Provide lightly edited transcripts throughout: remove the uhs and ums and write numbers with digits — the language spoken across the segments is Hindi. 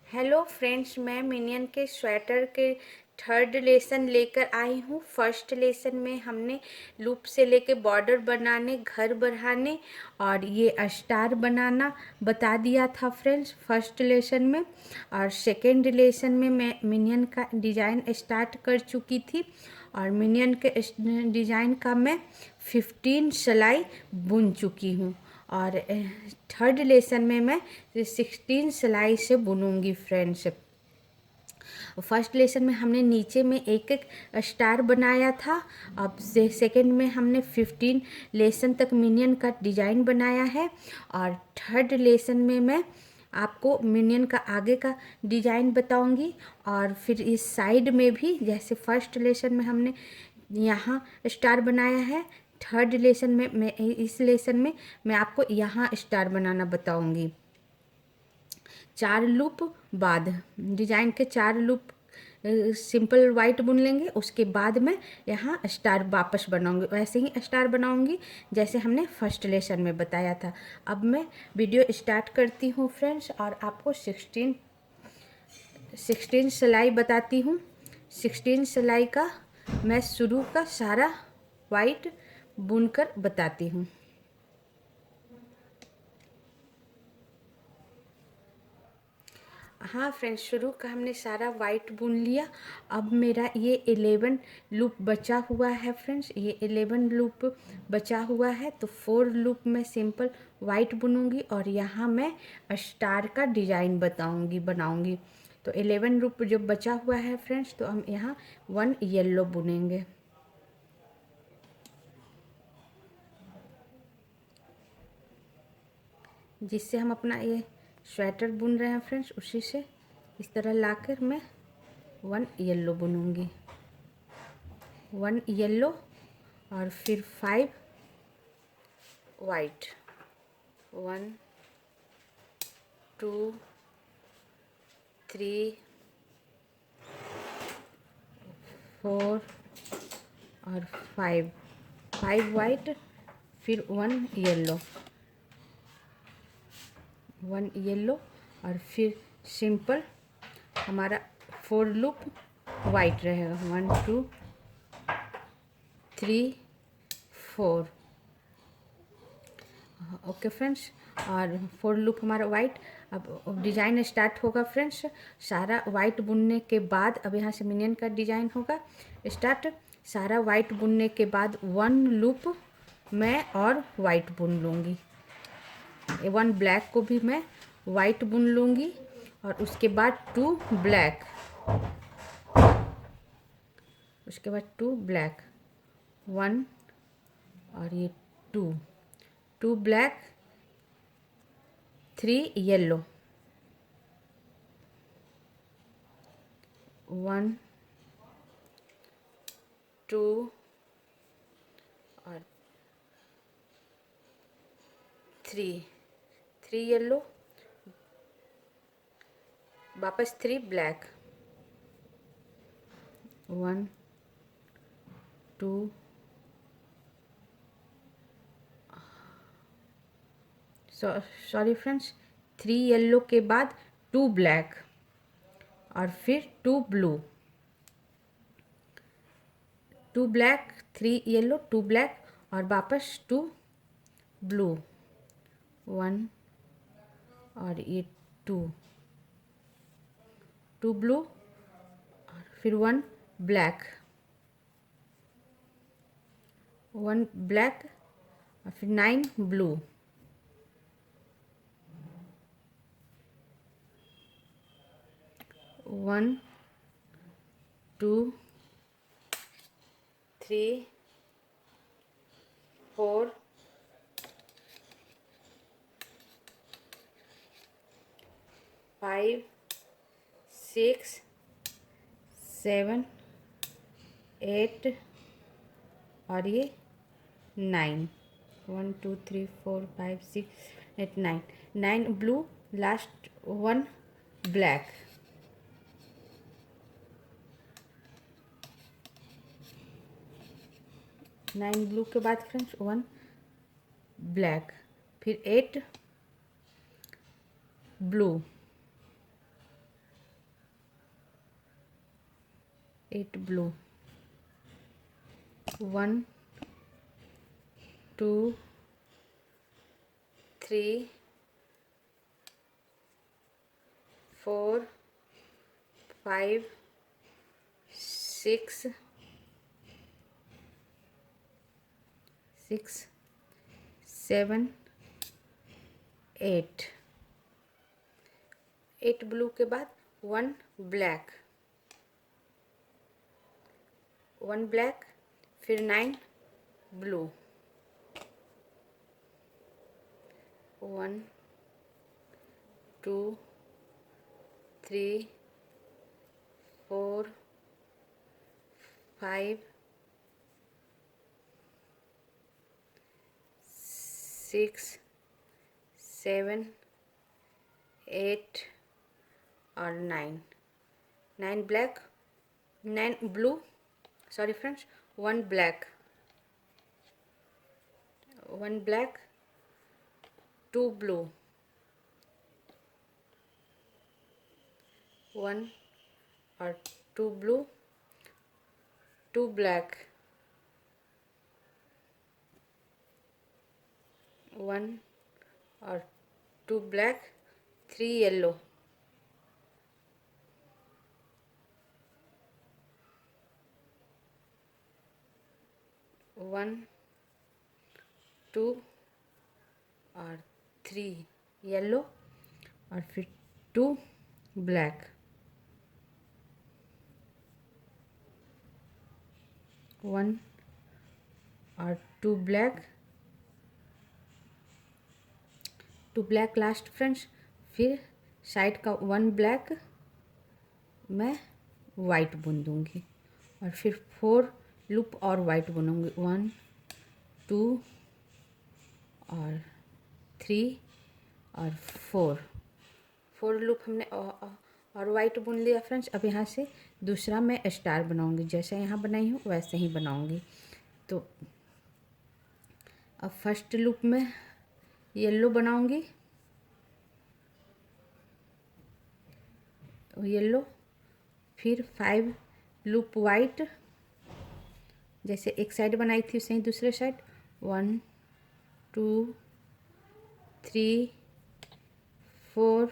हेलो फ्रेंड्स, मैं मिनियन के स्वेटर के थर्ड लेसन लेकर आई हूँ। फर्स्ट लेसन में हमने लूप से लेके बॉर्डर बनाने, घर बढ़ाने और ये स्टार बनाना बता दिया था फ्रेंड्स फर्स्ट लेसन में। और सेकेंड लेसन में मैं मिनियन का डिज़ाइन स्टार्ट कर चुकी थी और मिनियन के डिज़ाइन का मैं 15 सिलाई बुन चुकी हूँ। और थर्ड लेसन में मैं 16 सिलाई से बुनूंगी फ्रेंड्स। फर्स्ट लेसन में हमने नीचे में एक एक स्टार बनाया था। अब सेकेंड में हमने 15 लेसन तक मिनियन का डिज़ाइन बनाया है। और थर्ड लेसन में मैं आपको मिनियन का आगे का डिज़ाइन बताऊंगी। और फिर इस साइड में भी जैसे फर्स्ट लेसन में हमने यहाँ स्टार बनाया है, थर्ड लेसन में मैं इस लेसन में मैं आपको यहाँ स्टार बनाना बताऊंगी। 4 लूप बाद डिजाइन के 4 लूप सिंपल वाइट बुन लेंगे। उसके बाद मैं यहाँ स्टार वापस बनाऊंगी, वैसे ही स्टार बनाऊंगी जैसे हमने फर्स्ट लेसन में बताया था। अब मैं वीडियो स्टार्ट करती हूँ फ्रेंड्स और आपको 16 सिलाई बताती हूँ। 16 सिलाई का मैं शुरू का सारा वाइट बुनकर बताती हूँ। हाँ फ्रेंड्स, शुरू का हमने सारा वाइट बुन लिया। अब मेरा ये 11 लूप बचा हुआ है फ्रेंड्स, ये 11 लूप बचा हुआ है। तो 4 लूप में सिंपल वाइट बुनूंगी और यहाँ मैं स्टार का डिज़ाइन बनाऊंगी। तो 11 लूप जो बचा हुआ है फ्रेंड्स, तो हम यहाँ 1 येलो बुनेंगे। जिससे हम अपना ये स्वेटर बुन रहे हैं फ्रेंड्स, उसी से इस तरह लाकर मैं 1 येलो बुनूंगी। 1 येलो और फिर 5 वाइट। 1 2 3 4 और 5 वाइट, फिर 1 येलो, 1 येलो और फिर सिंपल हमारा 4 लूप वाइट रहेगा। 1 2 3 4। ओके फ्रेंड्स, और 4 लूप हमारा वाइट। अब डिज़ाइन स्टार्ट होगा फ्रेंड्स। सारा वाइट बुनने के बाद अब यहाँ से मिनियन का डिज़ाइन होगा स्टार्ट। सारा वाइट बुनने के बाद 1 लूप मैं और वाइट बुन लूँगी। 1 ब्लैक को भी मैं वाइट बुन लूँगी और उसके बाद 2 ब्लैक, उसके बाद 2 ब्लैक, 1 और ये 2 ब्लैक, 3 येलो, 1 2 और 3 येलो, वापस 3 ब्लैक, 1 2 सॉरी फ्रेंड्स, 3 येलो के बाद 2 ब्लैक और फिर 2 ब्लू, 2 ब्लैक, 3 येलो, 2 ब्लैक और वापस 2 ब्लू, 1 और ये 2 ब्लू और फिर 1 ब्लैक, 1 ब्लैक और फिर 9 ब्लू, 1 2 3 4 5 6 7 8 और ये 9, 1 2 3 4 5 6 8 9 ब्लू, लास्ट 1 ब्लैक, 9 ब्लू के बाद फ्रेंड्स 1 ब्लैक, फिर 8 ब्लू, 8 blue, 1 2 3 4 5 6 7 8 ब्लू के बाद 1 ब्लैक, 1 ब्लैक, फिर 9 ब्लू, 1 2 3 4 5 6 7 8 और 9 black, 9 blue, sorry friends, 1 black, 1 black, 2 blue, 1 और 2 ब्लू, 2 ब्लैक, 1 और 2 ब्लैक, 3 येलो, 1 2 और 3 येलो और फिर 2 ब्लैक, 1 और 2 ब्लैक, 2 ब्लैक लास्ट फ्रेंड्स। फिर साइड का 1 ब्लैक मैं वाइट बुन दूंगी और फिर 4 लूप और वाइट बुनूंगी, 1 2 और 3 और 4 लूप हमने और वाइट बुन लिया फ्रेंड्स। अब यहाँ से दूसरा मैं स्टार बनाऊंगी, जैसे यहाँ बनाई हूँ वैसे ही बनाऊंगी। तो अब फर्स्ट लूप में येलो बनाऊंगी, येलो, फिर 5 लूप वाइट, जैसे एक साइड बनाई थी वैसे ही दूसरे साइड, 1 2 3 4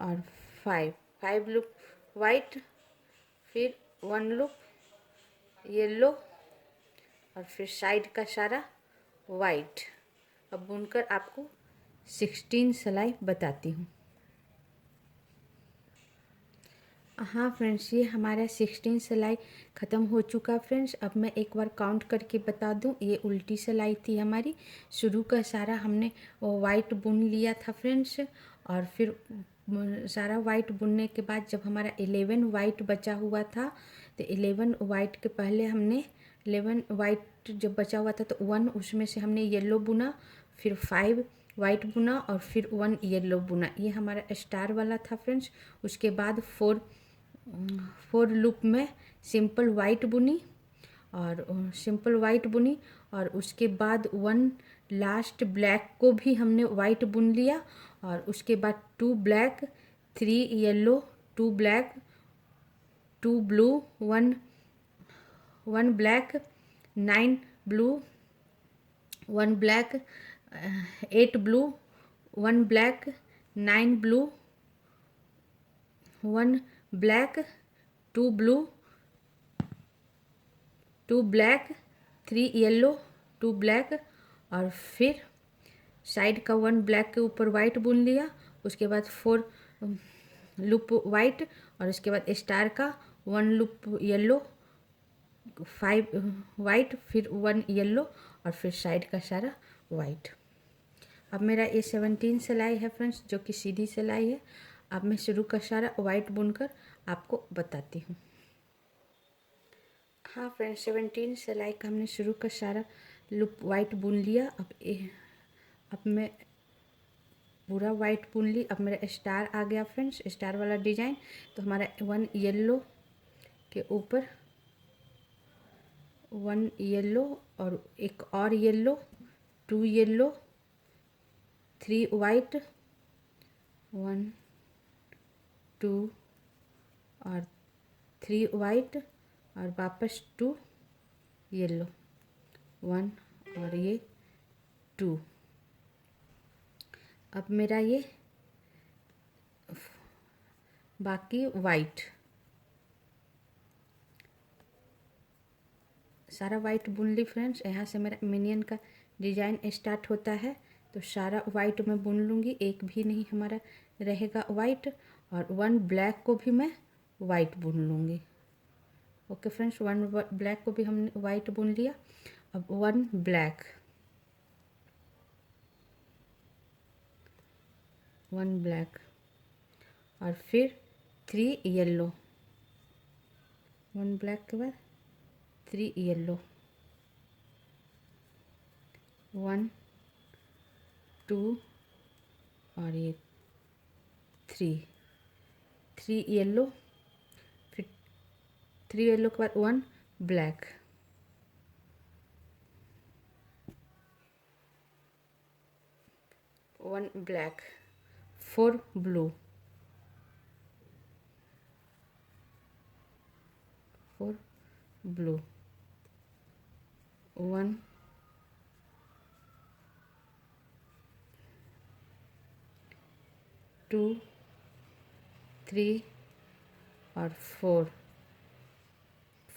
और 5 लूप वाइट, फिर 1 लूप येलो और फिर साइड का सारा वाइट। अब बुनकर आपको 16 सिलाई बताती हूँ। हाँ फ्रेंड्स, ये हमारा 16 सिलाई ख़त्म हो चुका फ्रेंड्स। अब मैं एक बार काउंट करके बता दूं, ये उल्टी सिलाई थी हमारी। शुरू का सारा हमने वाइट बुन लिया था फ्रेंड्स, और फिर सारा वाइट बुनने के बाद जब हमारा 11 वाइट बचा हुआ था, तो 11 वाइट के पहले हमने 11 वाइट जब बचा हुआ था तो 1 उसमें से हमने येलो बुना, फिर 5 वाइट बुना और फिर 1 येलो बुना। ये हमारा स्टार वाला था फ्रेंड्स। उसके बाद 4 लूप में सिंपल वाइट बुनी और उसके बाद 1 लास्ट ब्लैक को भी हमने वाइट बुन लिया, और उसके बाद 2 black, 3 yellow, 2 black, 2 blue, 1 black, 9 blue, 1 black, 8 blue, 1 black, 9 blue, 1 black, 2 blue, 2 black, 3 yellow, 2 black, और फिर साइड का 1 ब्लैक के ऊपर वाइट बुन लिया। उसके बाद 4 लूप वाइट, और उसके बाद स्टार का 1 लूप येलो, 5 वाइट, फिर 1 येलो, और फिर साइड का सारा वाइट। अब मेरा ये 17 सिलाई है फ्रेंड्स, जो कि सीधी सिलाई है। अब मैं शुरू का सारा वाइट बुनकर आपको बताती हूँ। हाँ फ्रेंड्स, 17 सिलाई का हमने शुरू का सारा लूप वाइट बुन लिया। अब मैं पूरा वाइट बुन ली। अब मेरा स्टार आ गया फ्रेंड्स, स्टार वाला डिजाइन। तो हमारा 1 येलो के ऊपर 1 येलो और एक और येलो, 2 येलो, 3 वाइट, 1 2 और 3 वाइट और वापस 2 येलो, 1 और ये 2। अब मेरा ये बाकी वाइट, सारा वाइट बुन ली फ्रेंड्स। यहाँ से मेरा मिनियन का डिजाइन स्टार्ट होता है, तो सारा वाइट मैं बुन लूँगी, एक भी नहीं हमारा रहेगा वाइट। और 1 ब्लैक को भी मैं वाइट बुन लूँगी। ओके फ्रेंड्स, 1 ब्लैक को भी हमने वाइट बुन लिया। अब 1 ब्लैक, 1 ब्लैक और फिर 3 येलो, 1 ब्लैक के बाद 3 येलो, 1 2 और ये 3 येलो, फिर 3 येलो के बाद 1 ब्लैक, 1 ब्लैक, 4 ब्लू, 4 ब्लू, 1 2 3 और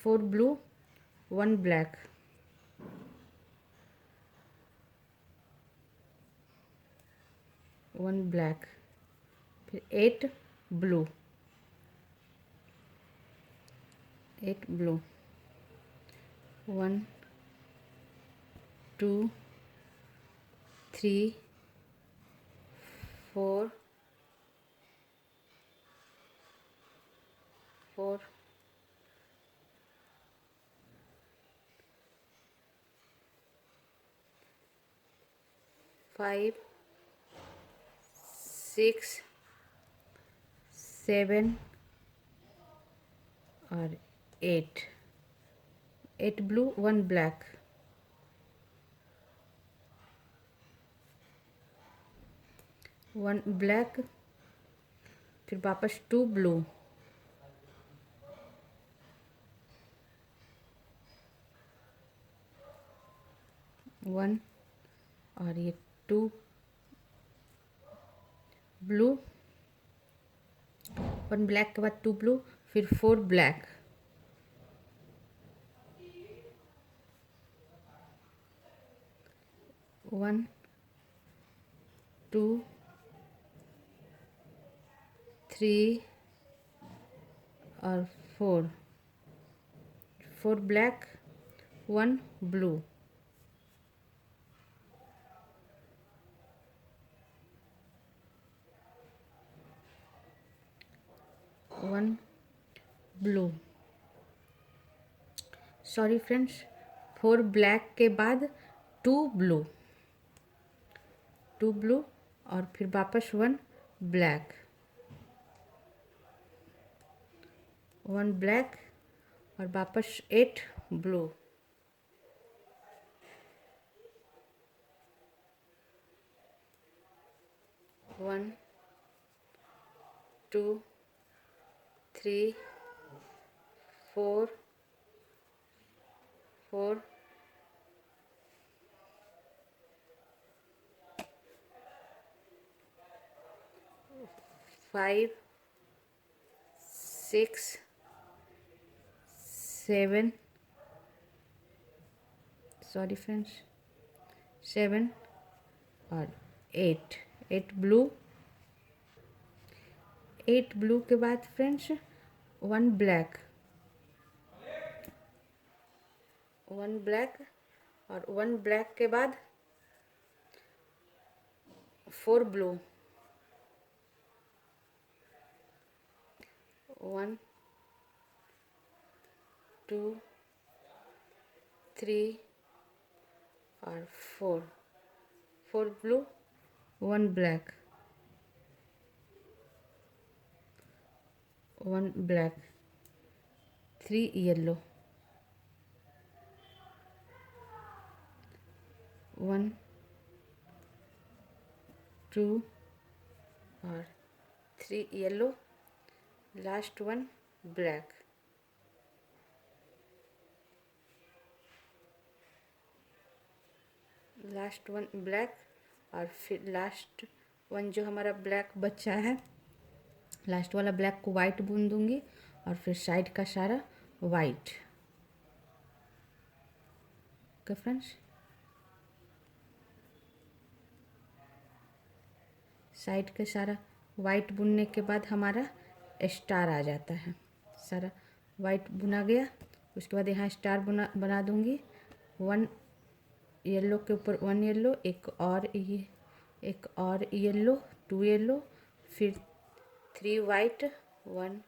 4 ब्लू, 1 ब्लैक, 1 ब्लैक, फिर 8 ब्लू, 8 ब्लू, 1 2 3 4 5 6 7 और 8 ब्लू, 1 ब्लैक, 1 ब्लैक, फिर वापस 2 ब्लू, 1 और ये 2 ब्लू, 1 ब्लैक के बाद 2 ब्लू, फिर 4 ब्लैक, 1 2 3 और 4 black, 1 blue, 1 blue, sorry friends, 4 black के बाद 2 ब्लू, 2 ब्लू और फिर वापस 1 ब्लैक, 1 ब्लैक और वापस 8 ब्लू, 1 2 3 4 5 6 7, सॉरी फ्रेंड्स, 7 और 8 ब्लू, 8 ब्लू के बाद फ्रेंड्स 1 ब्लैक, 1 ब्लैक और 1 ब्लैक के बाद 4 ब्लू, 1 2 3 और 4 ब्लू, 1 ब्लैक, 1 ब्लैक, 3 येलो, 1 2 और 3 yellow, last 1 black, last one black, और फिर लास्ट वन जो हमारा ब्लैक बचा है, लास्ट वाला ब्लैक को वाइट बुन दूंगी, और फिर साइड का सारा वाइट। ओके फ्रेंड्स, साइड का सारा वाइट बुनने के बाद हमारा स्टार आ जाता है। सारा वाइट बुना गया, उसके बाद यहाँ स्टार बना दूंगी। वन येलो के ऊपर वन येलो, एक और येलो, टू येलो, फिर थ्री वाइट, वन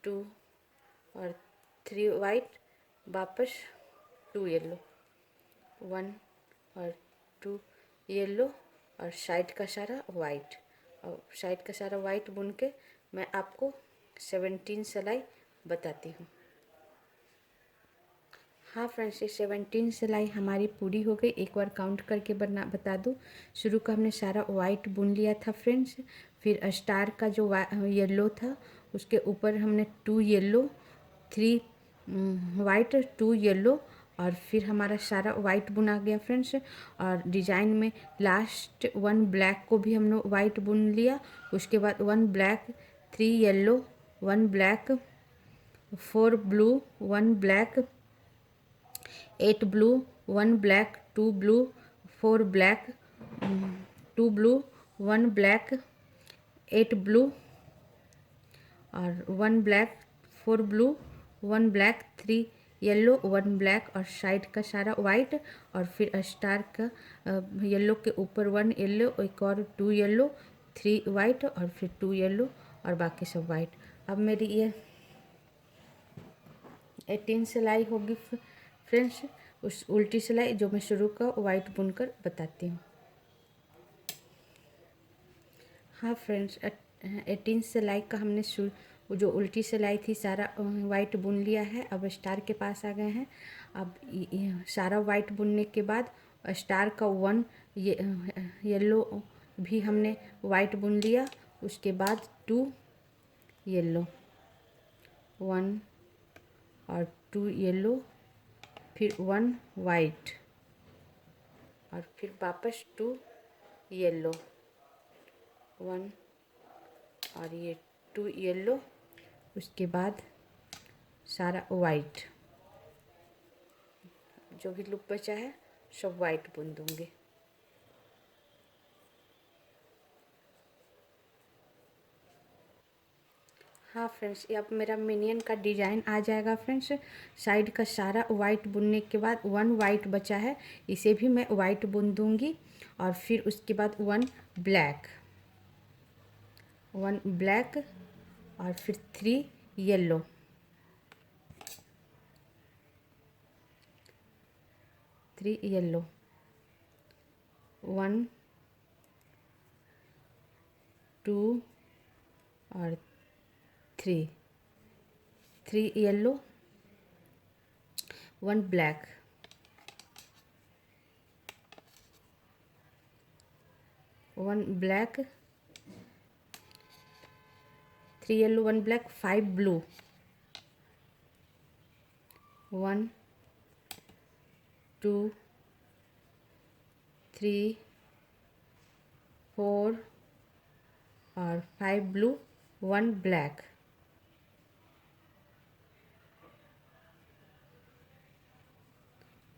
टू और थ्री वाइट, वापस टू येलो, वन और टू येलो, और साइड का सारा वाइट। और साइड का सारा वाइट बुन के मैं आपको 17 सिलाई बताती हूँ। हाँ फ्रेंड्स, ये 17 सिलाई हमारी पूरी हो गई। एक बार काउंट करके बता दूँ। शुरू का हमने सारा वाइट बुन लिया था फ्रेंड्स, फिर स्टार का जो येलो था उसके ऊपर हमने two yellow, three white, two yellow, और फिर हमारा सारा वाइट बुना गया फ्रेंड्स। और डिजाइन में लास्ट वन ब्लैक को भी हमने वाइट बुन लिया। उसके बाद one black, three yellow, one black, four blue, one black, 8 blue, 1 black, 2 blue, 4 black, 2 blue, 1 black, 8 blue, और 1 black, 4 blue, 1 black, 3 yellow, 1 black, और साइड का सारा वाइट, और फिर स्टार का येलो के ऊपर 1 येलो, एक और 2 येलो, 3 वाइट, और फिर 2 येलो, और बाकी सब वाइट। अब मेरी ये 18 सिलाई होगी फ्रेंड्स। उस उल्टी सिलाई जो मैं शुरू का वाइट बुनकर बताती हूँ। हाँ फ्रेंड्स, 18 सिलाई का हमने जो उल्टी सिलाई थी सारा वाइट बुन लिया है। अब स्टार के पास आ गए हैं। अब सारा वाइट बुनने के बाद स्टार का वन येलो भी हमने वाइट बुन लिया। उसके बाद 2 येलो, 1 और 2 येलो, फिर 1 वाइट, और फिर वापस 2 येलो, 1 और ये 2 येलो, उसके बाद सारा वाइट, जो भी लूप बचा है सब वाइट बुन दूंगी। हाँ फ्रेंड्स, ये अब मेरा मिनियन का डिज़ाइन आ जाएगा फ्रेंड्स। साइड का सारा वाइट बुनने के बाद 1 वाइट बचा है, इसे भी मैं वाइट बुन दूंगी। और फिर उसके बाद 1 ब्लैक, 1 ब्लैक, और फिर 3 येलो, 3 येलो, 1 2 और 3 yellow, 1 black, 1 black, 3 yellow, 1 black, 5 blue, 1 2 3 4 और 5 blue, 1 black,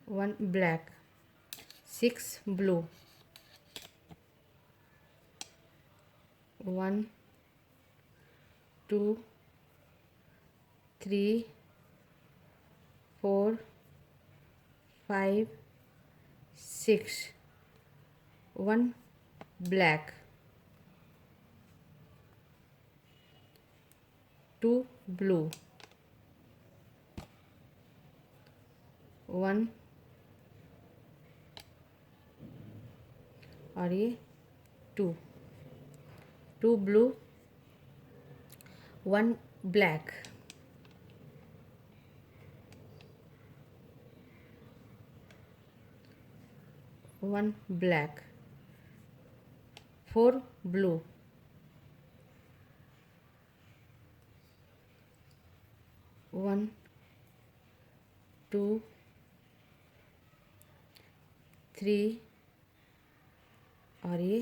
1 black, 6 blue, 1 2 3 4 5 6, 1 black, 2 blue, 1 और ये 2 ब्लू, 1 ब्लैक, 1 ब्लैक, 4 ब्लू, 1 2 3 और ये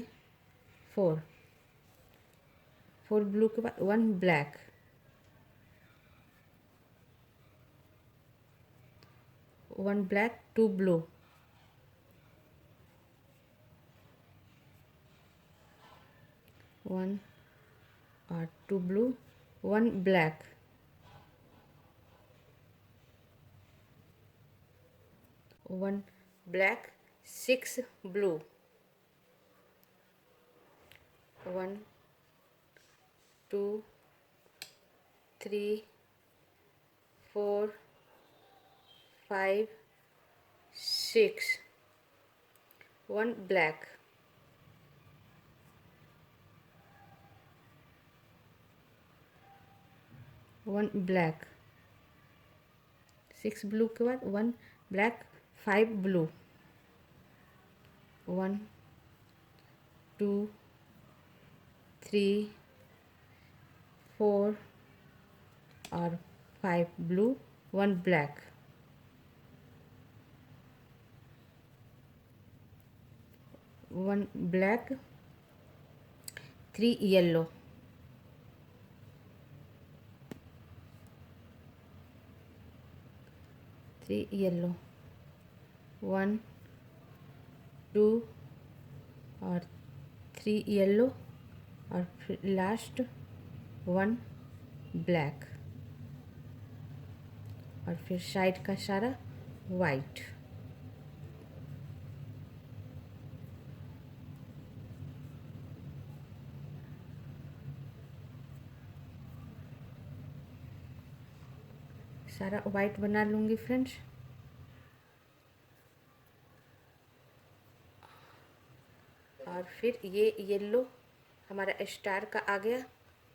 4 ब्लू के बाद 1 ब्लैक, 1 ब्लैक 2 ब्लू, 1 और 2 blue, 1 black, 1 black 6 blue, 1 2 3 4 5 6, 1 black, 1 black 6 blue के बाद 1 ब्लैक 5 ब्लू, 1 2 3 4 और 5 blue, 1 black, 1 black 3 yellow, 3 yellow, 1 2 और 3 येलो और फिर लास्ट 1 ब्लैक और फिर साइड का सारा वाइट। सारा वाइट बना लूँगी फ्रेंड्स। और फिर ये येलो हमारा स्टार का आ गया,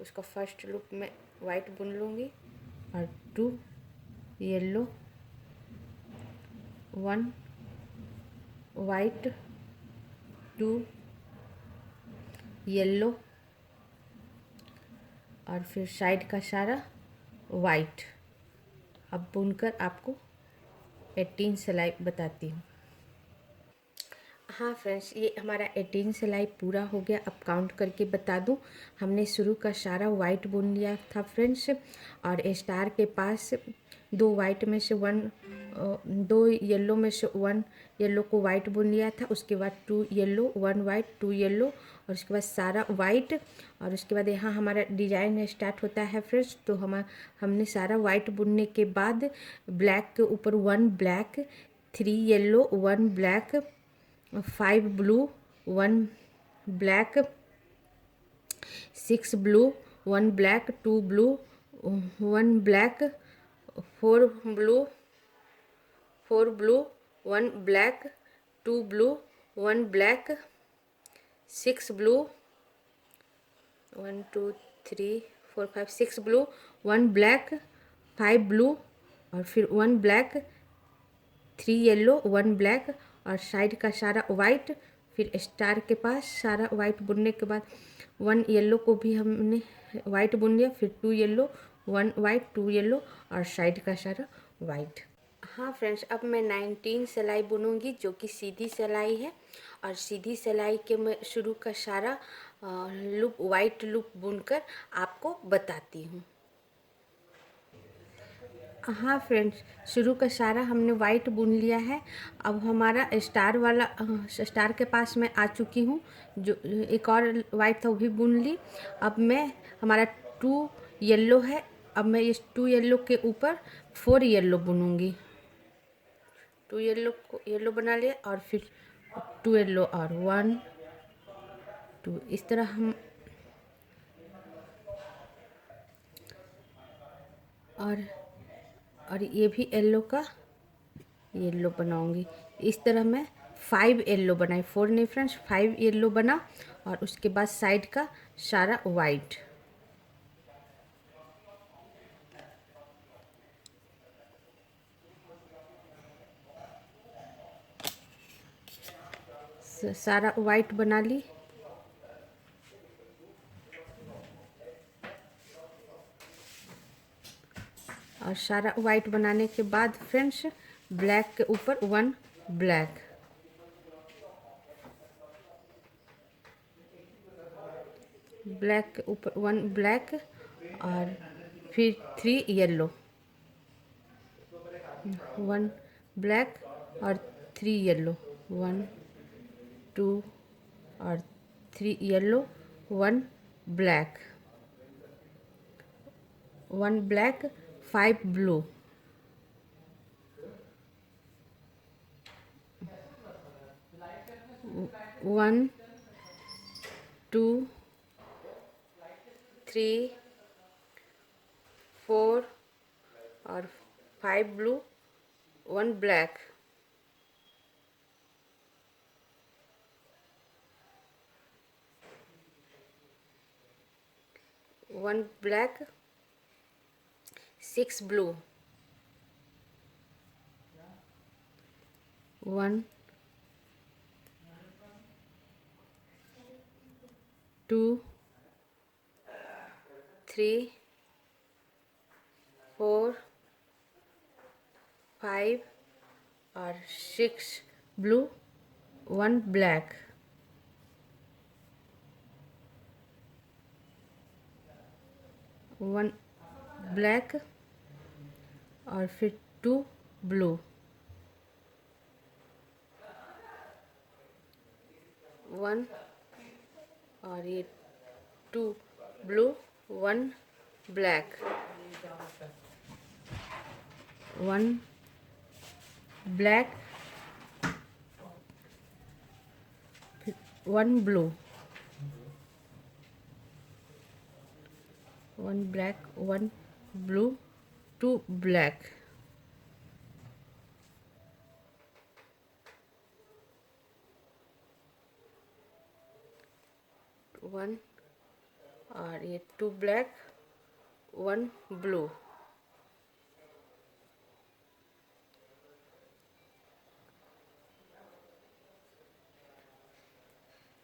उसका फर्स्ट लूप में वाइट बुन लूँगी और 2 येलो, 1 वाइट, 2 येलो और फिर साइड का सारा वाइट। अब बुनकर आपको 18 सिलाई बताती हूँ। हाँ फ्रेंड्स, ये हमारा 18 सिलाई पूरा हो गया। अब काउंट करके बता दूँ, हमने शुरू का सारा वाइट बुन लिया था फ्रेंड्स और स्टार के पास 2 वाइट में से 2 येलो में से 1 येलो को वाइट बुन लिया था। उसके बाद 2 येलो 1 वाइट 2 येलो और उसके बाद सारा वाइट और उसके बाद यहाँ हमारा डिजाइन स्टार्ट होता है फ्रेंड्स। तो हमने सारा वाइट बुनने के बाद ब्लैक के ऊपर 1 black, 3 yellow 1 black, 5 blue 1 black, 6 blue 1 black, 2 blue 1 black, 4 blue 1 black, 2 blue 1 black, 6 blue 1 2 3 4 5 6 blue 1 black, 5 blue और फिर 1 ब्लैक, 3 येलो 1 ब्लैक और साइड का सारा वाइट। फिर स्टार के पास सारा वाइट बुनने के बाद 1 येलो को भी हमने वाइट बुन लिया, फिर 2 येलो 1 वाइट 2 येलो और साइड का सारा वाइट। हाँ फ्रेंड्स, अब मैं 19 सिलाई बुनूंगी जो कि सीधी सिलाई है और सीधी सिलाई के मैं शुरू का सारा लूप वाइट लूप बुनकर आपको बताती हूँ। हाँ फ्रेंड्स, शुरू का सारा हमने वाइट बुन लिया है। अब हमारा स्टार वाला स्टार के पास मैं आ चुकी हूँ। जो एक और वाइट था वो भी बुन ली। अब मैं हमारा 2 येलो है, अब मैं इस 2 येलो के ऊपर 4 येलो बुनूंगी। 2 येलो बना लिया और फिर 2 येलो और 1 2 इस तरह हम और ये भी येलो बनाऊंगी। इस तरह मैं 5 येलो बनाई, 4 नहीं फ्रेंड्स 5 येलो बना और उसके बाद साइड का सारा वाइट। सारा वाइट बना ली और सारा वाइट बनाने के बाद फ्रेंड्स ब्लैक के ऊपर 1 ब्लैक ब्लैक के ऊपर 1 ब्लैक और फिर 3 येलो, 1 ब्लैक और 3 येलो, 1 2 और 3 येलो, 1 ब्लैक, 1 ब्लैक 5 ब्लू, 1 2 3 4 और 5 ब्लू, 1 ब्लैक, 1 ब्लैक 6 ब्लू, 1 2 3 4 5 और 6 ब्लू, 1 ब्लैक, 1 ब्लैक और फिर 2 ब्लू, 1 और ये 2 ब्लू, 1 ब्लैक, 1 ब्लैक, फिर 1 ब्लू, 1 ब्लैक, 1 ब्लू, 2 ब्लैक, 1 और ये 2 ब्लैक, 1 ब्लू,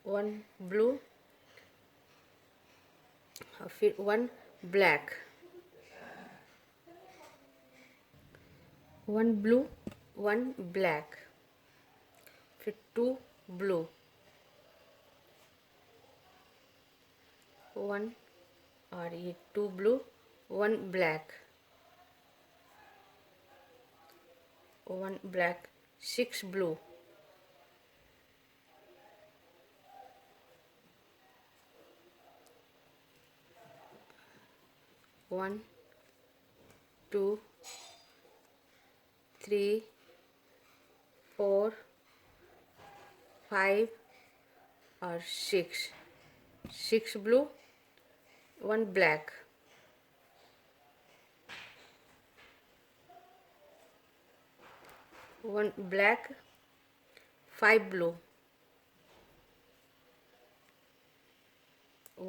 1 ब्लू और फिर 1 ब्लैक, 1 ब्लू, 1 ब्लैक, फिर 2 ब्लू, 1 और ये 2 ब्लू, 1 ब्लैक, 1 ब्लैक 6 ब्लू, 1 2 3 4 5 और 6 ब्लू, 1 ब्लैक, 1 ब्लैक 5 ब्लू,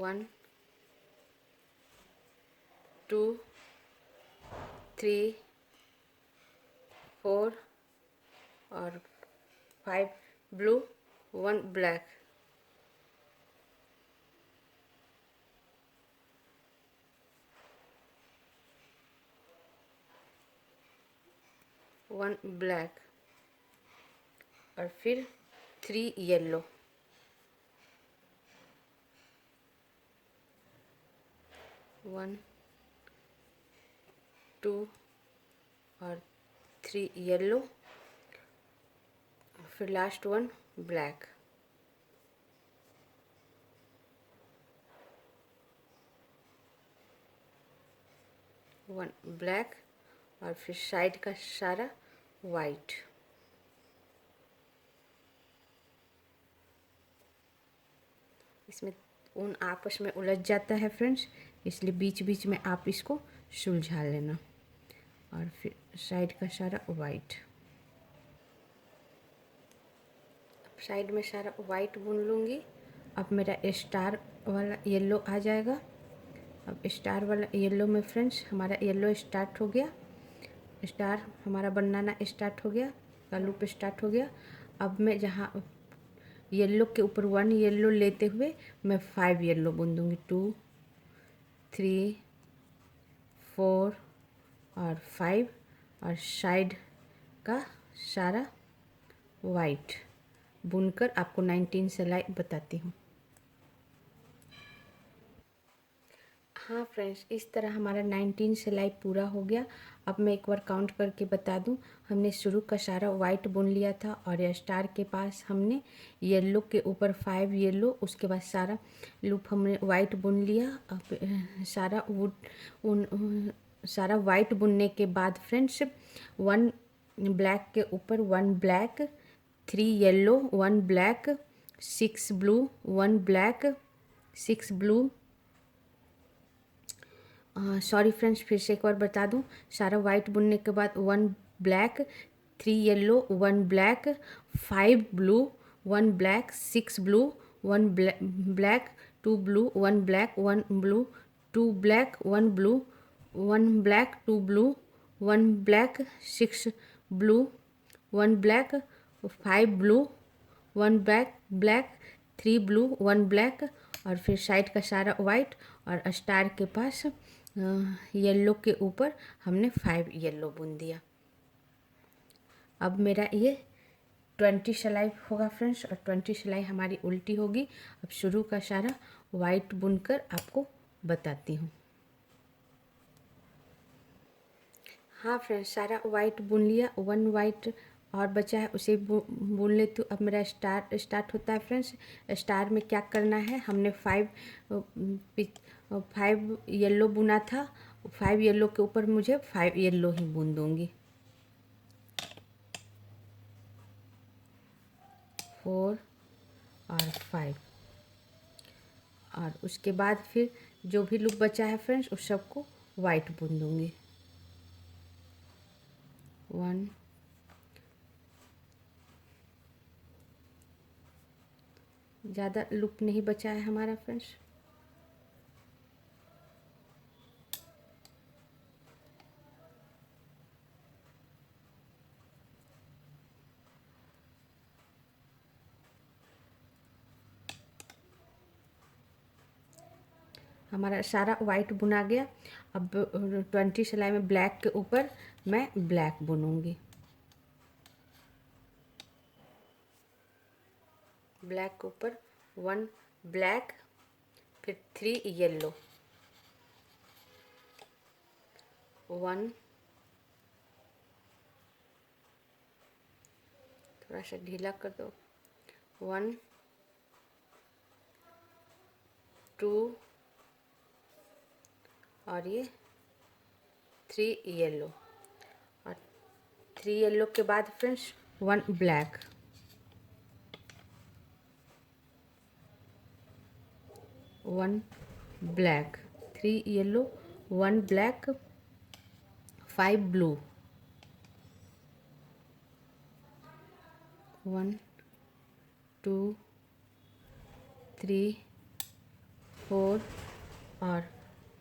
1 2 3 4 और 5 ब्लू, 1 ब्लैक, 1 ब्लैक और फिर 3 येलो, 1 2 और 3 येलो, फिर लास्ट 1 ब्लैक, 1 ब्लैक और फिर साइड का सारा वाइट। इसमें ऊन आपस में उलझ जाता है फ्रेंड्स, इसलिए बीच बीच में आप इसको सुलझा लेना। और फिर साइड का सारा वाइट, साइड में सारा वाइट बुन लूँगी। अब मेरा स्टार वाला येलो आ जाएगा। अब स्टार वाला येलो में फ्रेंड्स हमारा येलो स्टार्ट हो गया, स्टार हमारा बनाना स्टार्ट हो गया, का लूप स्टार्ट हो गया। अब मैं जहाँ येलो के ऊपर 1 येलो लेते हुए मैं 5 येलो बुन दूँगी, 2 3 4 और 5 और साइड का सारा वाइट बुनकर आपको 19 सिलाई बताती हूँ। हाँ फ्रेंड्स, इस तरह हमारा 19 सिलाई पूरा हो गया। अब मैं एक बार काउंट करके बता दूं। हमने शुरू का सारा वाइट बुन लिया था और ये स्टार के पास हमने येलो के ऊपर 5 येलो, उसके बाद सारा लूप हमने वाइट बुन लिया। अब सारा सारा वाइट बुनने के बाद फ्रेंड्स 1 ब्लैक के ऊपर 1 black, 3 yellow, 1 black, 6 blue, 1 black, 6 blue. Sorry friends, फिर से एक बार बता दूं। सारा वाइट बुनने के बाद 1 black, 3 yellow, 1 black, 5 blue, 1 black, 6 blue, 1 black, 2 blue, 1 black, 1 blue, 2 black, 1 blue, 1 black, 2 blue, 1 black, 6 blue, 1 black, 5 blue, 1 black black, 3 blue, 1 black, और फिर साइड का सारा वाइट और स्टार के पास येलो के ऊपर हमने 5 येलो बुन दिया। अब मेरा ये 20 सिलाई होगा फ्रेंड्स, और 20 सिलाई हमारी उल्टी होगी। अब शुरू का सारा वाइट बुनकर आपको बताती हूँ। हाँ फ्रेंड्स, सारा वाइट बुन लिया। 1 वाइट और बचा है, उसे बुन लेती हूँ। अब मेरा स्टार्ट होता है फ्रेंड्स। स्टार में क्या करना है, हमने 5 येलो बुना था। 5 येलो के ऊपर मुझे 5 येलो ही बुन दूंगी। 4 और 5, और उसके बाद फिर जो भी लूप बचा है फ्रेंड्स उस सबको वाइट बुन दूंगी। 1, ज़्यादा लूप नहीं बचा है हमारा फ्रेंड्स। हमारा सारा वाइट बुना गया। अब 20 सिलाई में ब्लैक के ऊपर मैं ब्लैक बुनूंगी। ब्लैक के ऊपर 1 ब्लैक, फिर 3 येलो, 1, थोड़ा सा ढीला कर दो, 1, 2, और ये 3 येलो, और 3 येलो के बाद friends 1 black, 1 black, 3 yellow, 1 black, 5 blue, 1, 2, 3, 4 और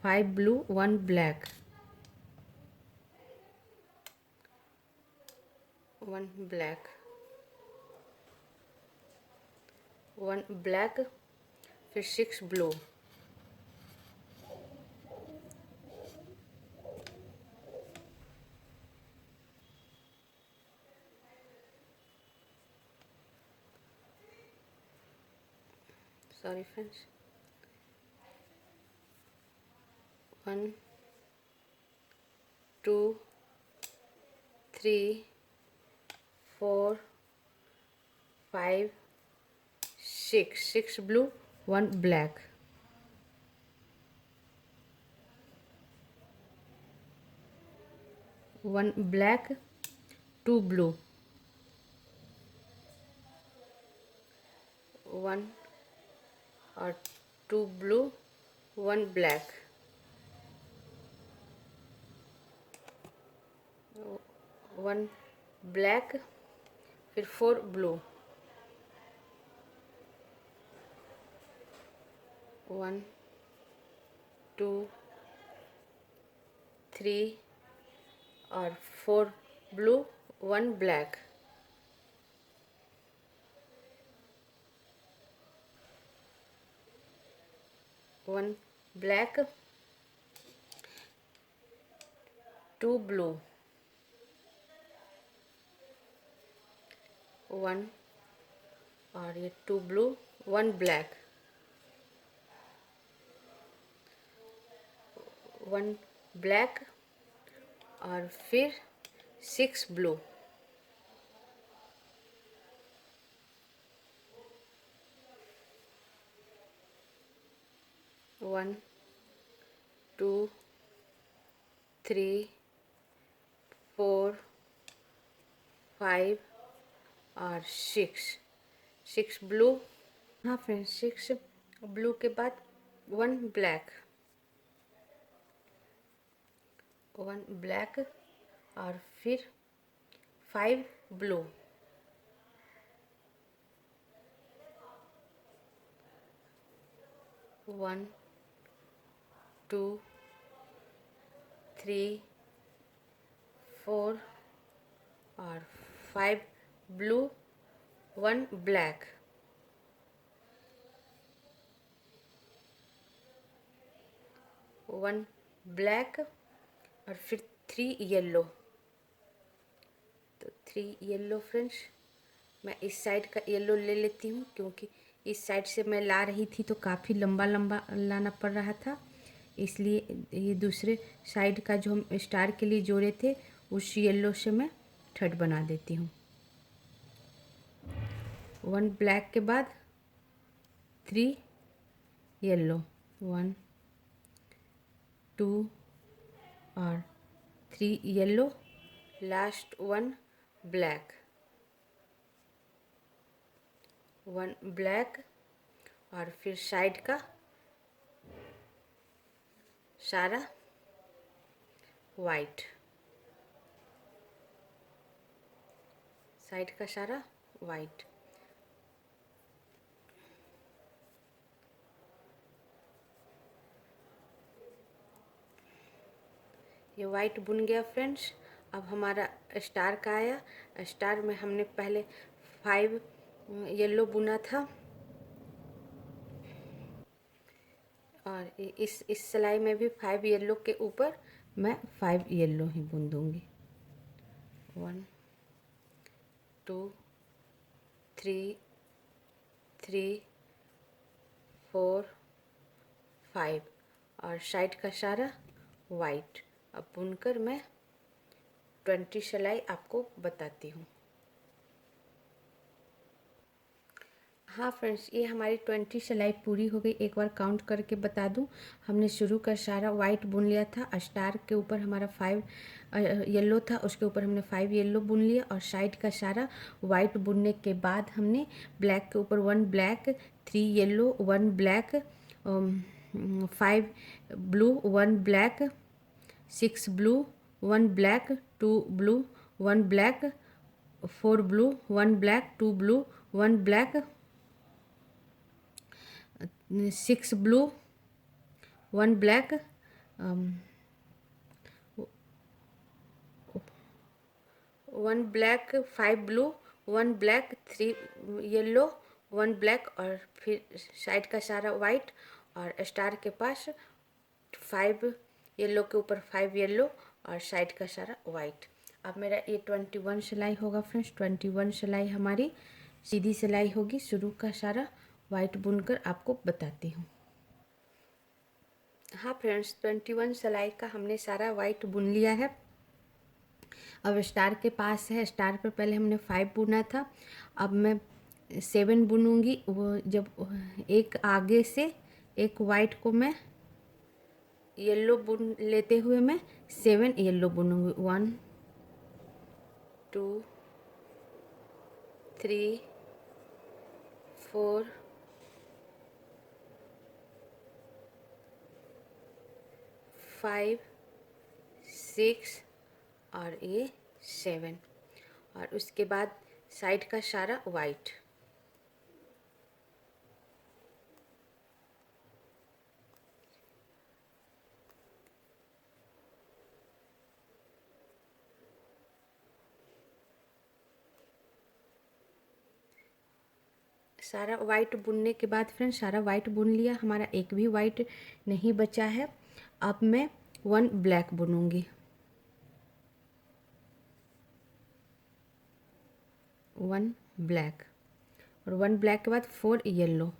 5 ब्लू, 1 ब्लैक, 1 ब्लैक, 1 ब्लैक, फिर 6 blue, sorry friends, 1, 2, 3, 4, 5, 6 blue, 1 black, 1 black, 2 blue, 1 और 2 blue, 1 black, 1 black, फिर 4 blue, 1, 2, 3 और 4 blue, 1 black, 1 black, 2 blue, 1 और ये 2 blue, 1 black, 1 ब्लैक और फिर 6 ब्लू। 1 2 3 4 5 और 6 ब्लू। हाँ फ्रेंड्स, 6 ब्लू के बाद 1 ब्लैक, 1 ब्लैक और फिर 5 ब्लू। 1 2 3 4 और 5 ब्लू, 1 ब्लैक, 1 ब्लैक और फिर 3 येलो। तो 3 येलो फ्रेंड्स, मैं इस साइड का येलो ले लेती हूँ क्योंकि इस साइड से मैं ला रही थी तो काफ़ी लंबा लंबा लाना पड़ रहा था, इसलिए ये दूसरे साइड का जो हम स्टार के लिए जोड़े थे उस येलो से मैं थर्ड बना देती हूँ। 1 ब्लैक के बाद 3 येलो, 1 2 और 3 येलो, लास्ट 1 ब्लैक, 1 ब्लैक और फिर साइड का सारा वाइट, साइड का सारा वाइट। ये वाइट बुन गया फ्रेंड्स। अब हमारा स्टार का आया। स्टार में हमने पहले 5 येलो बुना था और इस सिलाई में भी 5 येलो के ऊपर मैं 5 येलो ही बुन दूंगी। 1 2 3 3 4 5 और साइड का सारा वाइट। अब बुनकर मैं 20 सिलाई आपको बताती हूँ। हाँ फ्रेंड्स, ये हमारी 20 सिलाई पूरी हो गई। एक बार काउंट करके बता दूँ, हमने शुरू का सारा वाइट बुन लिया था। स्टार के ऊपर हमारा 5 येलो था, उसके ऊपर हमने 5 येलो बुन लिया और साइड का सारा वाइट बुनने के बाद हमने ब्लैक के ऊपर 1 black, 3 yellow, 1 black, 5 blue, 1 black, 6 blue, 1 black, 2 blue, 1 black, 4 blue, 1 black, 2 blue, 1 black, 6 blue, 1 black, 1 black, 5 blue, 1 black, 3 yellow, 1 black और फिर साइड का सारा वाइट और स्टार के पास 5 येलो के ऊपर 5 येलो और साइड का सारा वाइट। अब मेरा ये 21 सिलाई होगा फ्रेंड्स। 21 सिलाई हमारी सीधी सिलाई होगी। शुरू का सारा वाइट बुनकर आपको बताती हूँ। हाँ फ्रेंड्स, 21 सिलाई का हमने सारा वाइट बुन लिया है। अब स्टार के पास है। स्टार पर पहले हमने 5 बुना था, अब मैं 7 बुनूंगी। वो जब एक आगे से एक वाइट को मैं येलो बुन लेते हुए मैं 7 येलो बुनूंगी। 1 2 3 4 5 6 और ये 7 और उसके बाद साइड का सारा वाइट। सारा वाइट बुनने के बाद फ्रेंड्स, सारा वाइट बुन लिया, हमारा एक भी वाइट नहीं बचा है। अब मैं 1 ब्लैक बुनूंगी। 1 ब्लैक और 1 ब्लैक के बाद 4 येलो,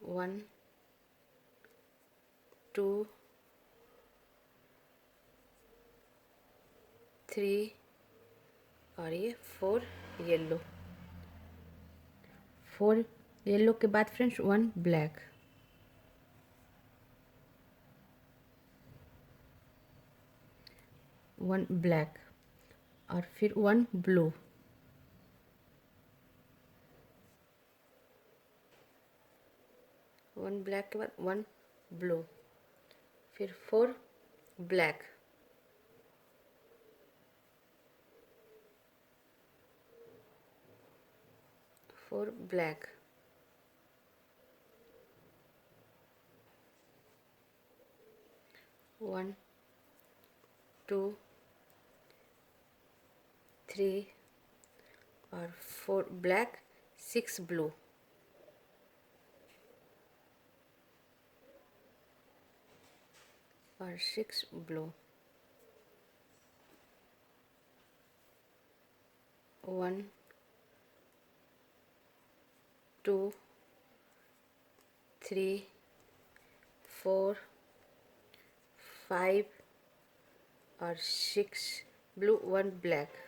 1 2 3 और ये 4 येलो। 4 येलो के बाद फ्रेंड्स 1 ब्लैक, 1 ब्लैक और फिर 1 ब्लू, 1 ब्लैक के बाद 1 ब्लू, फिर 4 ब्लैक, 4 ब्लैक, 1 2 3 और 4 ब्लैक, 6 ब्लू, और 6 ब्लू, 1 2 3 4 5 और 6 blue, 1 black,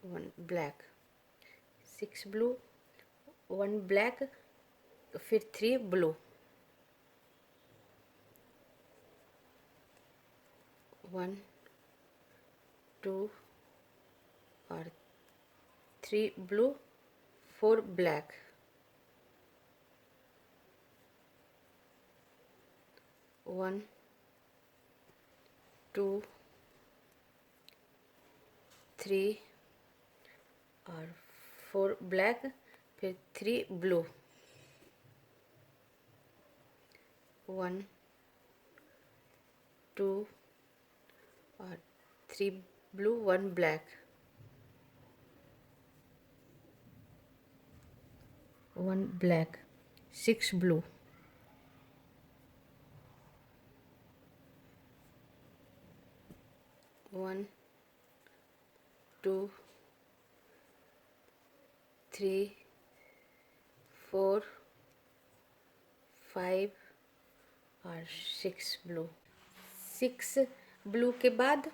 1 black, 6 blue, 1 black, फिर 3 ब्लू, 1 2 और 3 ब्लू, 4 ब्लैक, 1 2 3 और 4 ब्लैक, फिर 3 ब्लू, 1 2 और 3 ब्लू, 1 ब्लैक, 1 ब्लैक, 6 ब्लू, 1 2 3 4 5 और 6 ब्लू, 6 ब्लू के बाद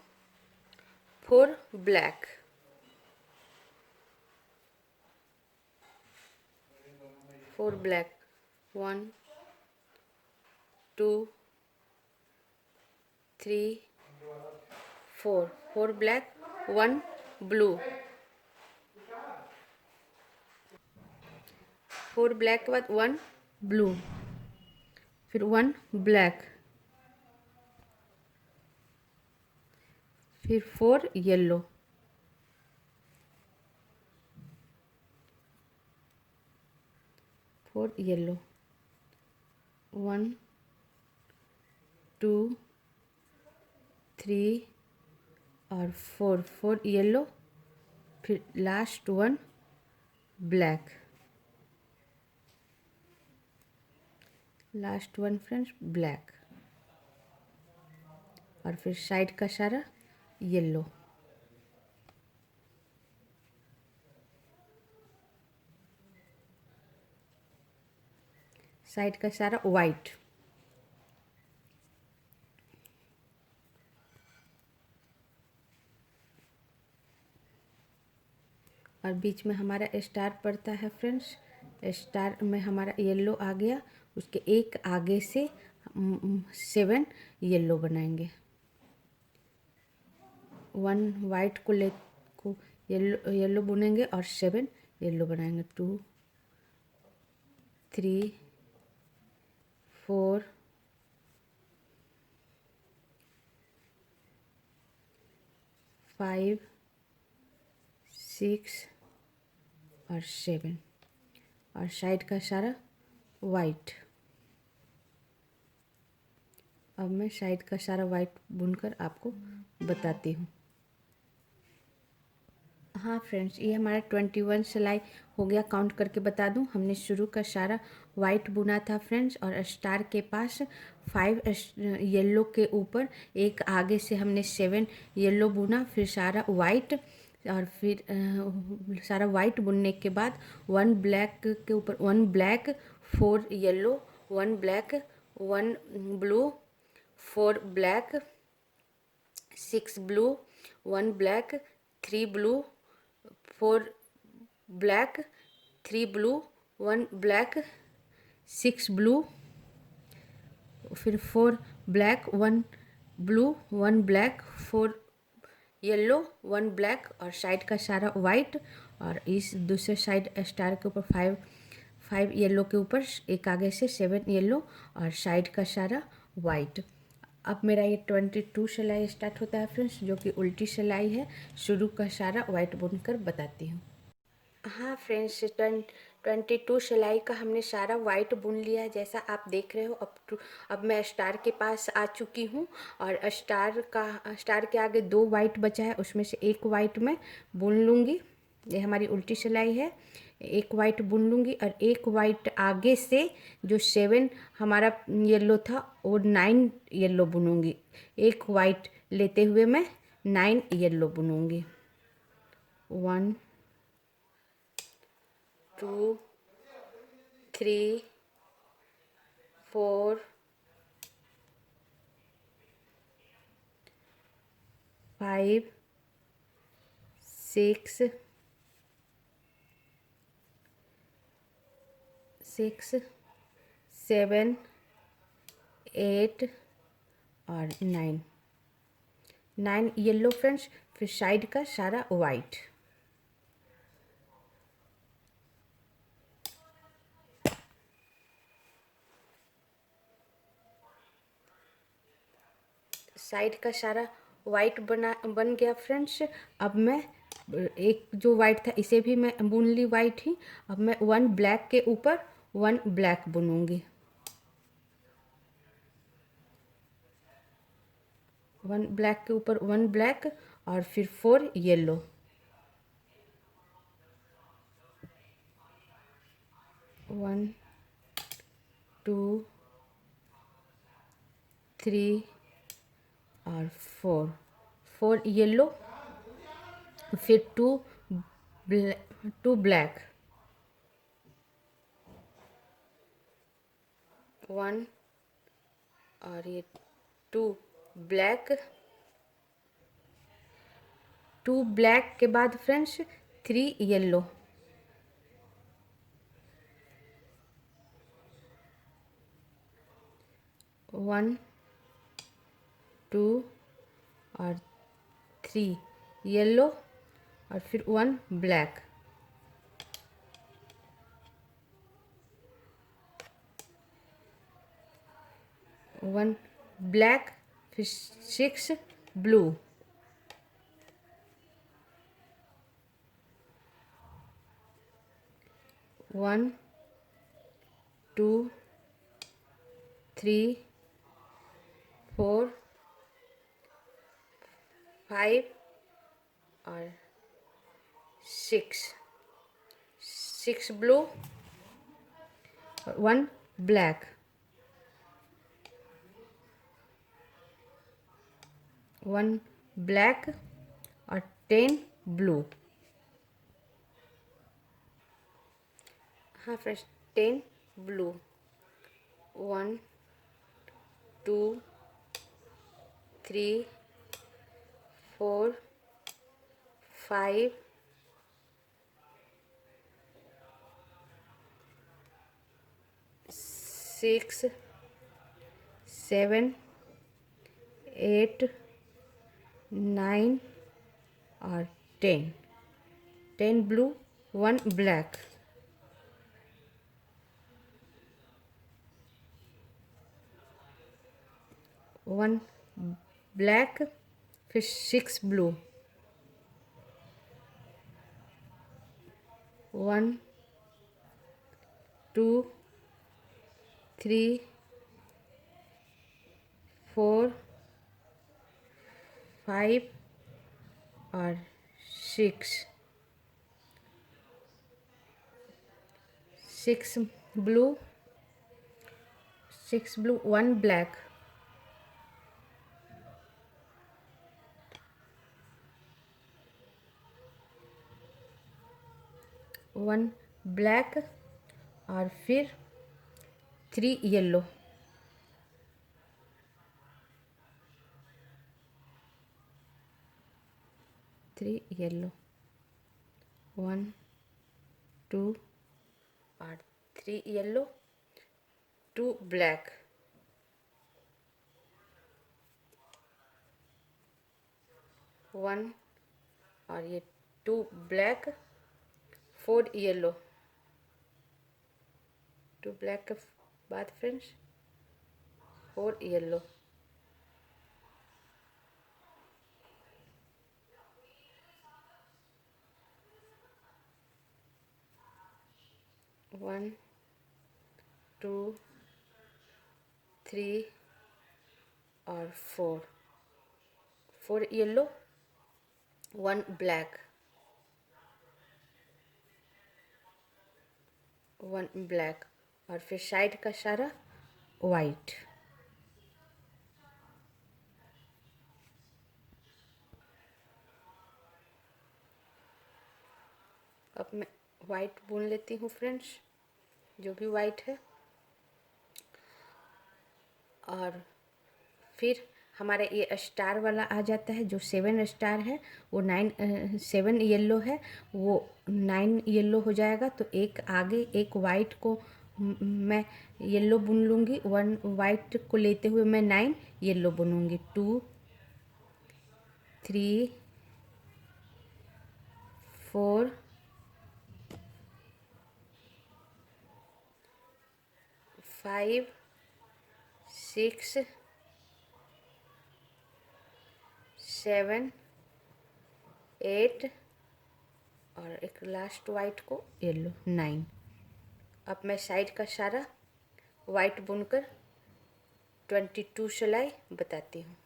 4 black, 4 black, 1 2 3 4, 4 black, 1 blue, 4 black के बाद 1 ब्लू, फिर 1 ब्लैक, फिर 4 येलो, 4 येलो, 1 2 3 और 4, 4 येलो, फिर last 1 black, last 1 friends black, और फिर साइड का सारा येलो, साइड का सारा वाइट, और बीच में हमारा स्टार पड़ता है फ्रेंड्स। स्टार में हमारा येलो आ गया, उसके एक आगे से 7 येलो बनाएंगे। 1 वाइट को येलो बुनेंगे और 7 येलो बनाएंगे। 2 3 4 5 6 और 7, और साइड का सारा वाइट। अब मैं साइड का सारा वाइट बुनकर आपको बताती हूँ। हाँ फ्रेंड्स, ये हमारा 21 सिलाई हो गया। काउंट करके बता दूँ, हमने शुरू का सारा वाइट बुना था फ्रेंड्स, और स्टार के पास 5 येलो के ऊपर एक आगे से हमने 7 येलो बुना, फिर सारा वाइट, और फिर सारा वाइट बुनने के बाद 1 ब्लैक के ऊपर 1 black, 4 yellow, 1 black, 1 blue, 4 black, 6 blue, 1 black, 3 blue, 4 black, 3 blue, 1 black, 6 blue, फिर 4 black, 1 blue, 1 black, 4 yellow, 1 black और साइड का सारा वाइट। और इस दूसरे साइड स्टार के ऊपर 5 येलो के ऊपर एक आगे से 7 येलो और साइड का सारा वाइट। अब मेरा ये 22 सिलाई स्टार्ट होता है फ्रेंड्स, जो कि उल्टी सिलाई है। शुरू का सारा वाइट बुनकर बताती हूँ। हाँ फ्रेंड्स, 22 सिलाई का हमने सारा वाइट बुन लिया है, जैसा आप देख रहे हो। अब मैं स्टार के पास आ चुकी हूँ और स्टार के आगे 2 वाइट बचा है, उसमें से एक वाइट मैं बुन लूँगी। ये हमारी उल्टी सिलाई है। एक वाइट बुन लूँगी और एक वाइट आगे से जो 7 हमारा येलो था वो 9 येलो बुनूँगी। एक वाइट लेते हुए मैं 9 येलो बुनूँगी। 1 2 3 4 5 6 7 8 और 9 येलो फ्रेंड्स। फिर साइड का सारा वाइट। साइड का सारा वाइट बन गया फ्रेंड्स। अब मैं एक जो वाइट था इसे भी मैं बुन ली वाइट ही। अब मैं 1 ब्लैक के ऊपर 1 ब्लैक बुनूंगी। 1 ब्लैक के ऊपर 1 ब्लैक और फिर 4 येलो। 1 2 3 और 4 येलो, फिर 2 ब्लैक, 1 और ये 2 ब्लैक। 2 ब्लैक के बाद फ्रेंड्स 3 येलो, 1 2 और 3 येलो और फिर 1 ब्लैक। 1 ब्लैक, फिर 6 ब्लू, 1 2 3 4 5 और 6 ब्लू और 1 ब्लैक, 1 ब्लैक और 10 ब्लू। हाँ फ्रेंड्स, 10 ब्लू। 1 2 3 4 5 6 7 8 9 और 10 ब्लू, 1 ब्लैक, 1 ब्लैक, फिर 6 ब्लू, 1 2 3 4 5 और 6 ब्लू, 1 ब्लैक, 1 ब्लैक और फिर 3 येलो, 3 येलो, 1 2 और 3 येलो, 2 ब्लैक, 1 और ये 2 ब्लैक, 4 येलो, 2 ब्लैक के बाद फ्रेंड्स 4 येलो, 1 2 3 और 4 येलो, 1 ब्लैक, 1 ब्लैक और फिर साइड का सारा वाइट। अब मैं वाइट बुन लेती हूँ फ्रेंड्स, जो भी वाइट है। और फिर हमारा ये स्टार वाला आ जाता है, जो 7 स्टार है वो 7 येलो है, वो 9 येलो हो जाएगा। तो एक आगे एक वाइट को मैं येलो बुन लूँगी, 1 वाइट को लेते हुए मैं 9 येलो बुनूँगी। 2 3 4 5 6 7 8 और एक लास्ट वाइट को येलो, 9। अब मैं साइड का सारा वाइट बुनकर 22 सिलाई बताती हूँ।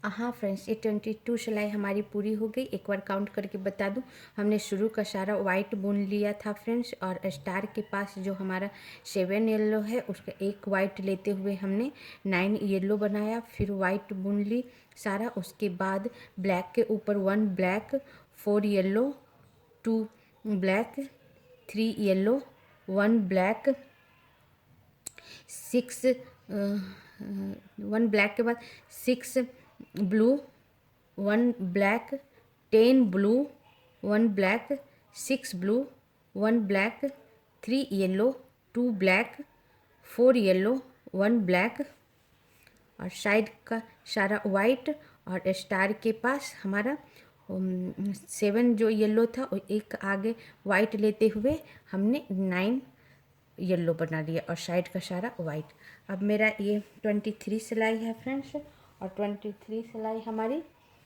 हाँ फ्रेंड्स, ये 22 सिलाई हमारी पूरी हो गई। एक बार काउंट करके बता दूँ, हमने शुरू का सारा वाइट बुन लिया था फ्रेंड्स, और स्टार के पास जो हमारा 7 येलो है उसका एक वाइट लेते हुए हमने 9 येलो बनाया, फिर वाइट बुन ली सारा। उसके बाद ब्लैक के ऊपर 1 black, 4 yellow, 2 black, 3 yellow, 1 black, 6 1 black के बाद 6 blue, 1 black, 10 blue, 1 black, 6 blue, 1 black, 3 yellow, 2 black, 4 yellow, 1 black और साइड का सारा वाइट। और स्टार के पास हमारा 7 जो येलो था और एक आगे वाइट लेते हुए हमने 9 येलो बना लिया और साइड का सारा वाइट। अब मेरा ये 23 सिलाई है फ्रेंड्स, और 23 सिलाई हमारी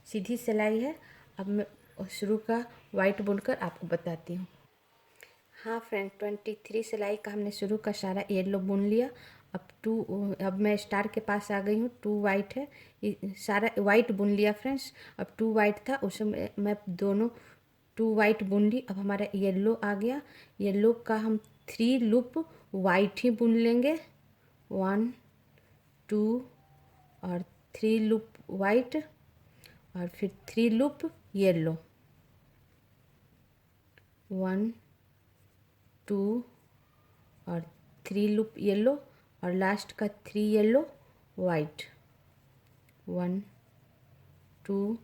सीधी सिलाई है। अब मैं शुरू का वाइट बुनकर आपको बताती हूँ। हाँ फ्रेंड, 23 सिलाई का हमने शुरू का सारा येलो बुन लिया। अब मैं स्टार के पास आ गई हूँ। 2 वाइट है, ये सारा वाइट बुन लिया फ्रेंड्स। अब 2 वाइट था, उसमें मैं दोनों 2 वाइट बुन ली। अब हमारा येलो आ गया, येलो का हम 3 लूप वाइट ही बुन लेंगे, 1 2 और 3 लूप वाइट और फिर 3 लूप येलो, 1 2 और 3 लूप येलो और लास्ट का 3 येलो वाइट, 1 2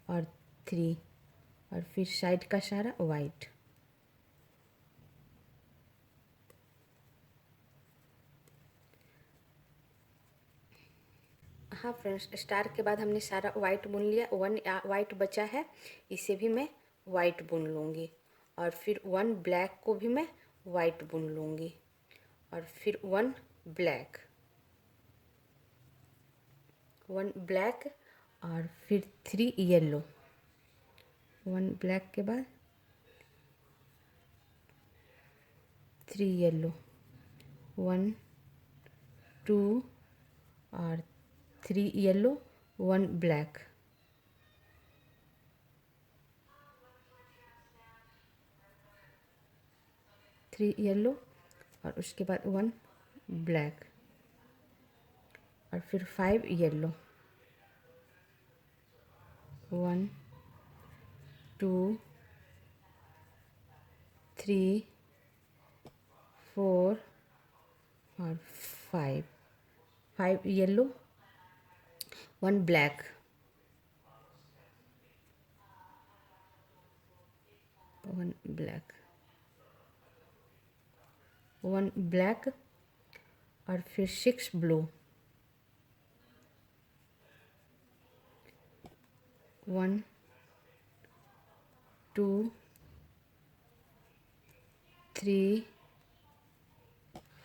और 3 और फिर साइड का सारा वाइट। हाँ फ्रेंड्स, स्टार के बाद हमने सारा वाइट बुन लिया। 1 वाइट बचा है, इसे भी मैं वाइट बुन लूँगी और फिर 1 ब्लैक को भी मैं वाइट बुन लूँगी और फिर 1 ब्लैक, 1 ब्लैक और फिर 3 येलो, 1 ब्लैक के बाद 3 येलो, 1 2 और 3 येलो, 1 ब्लैक, 3 येलो और उसके बाद 1 ब्लैक और फिर 5 येलो, 1 2 3 4 और 5, 5 येलो, 1 ब्लैक, 1 ब्लैक, 1 ब्लैक और फिर 6 ब्लू, 1 2 3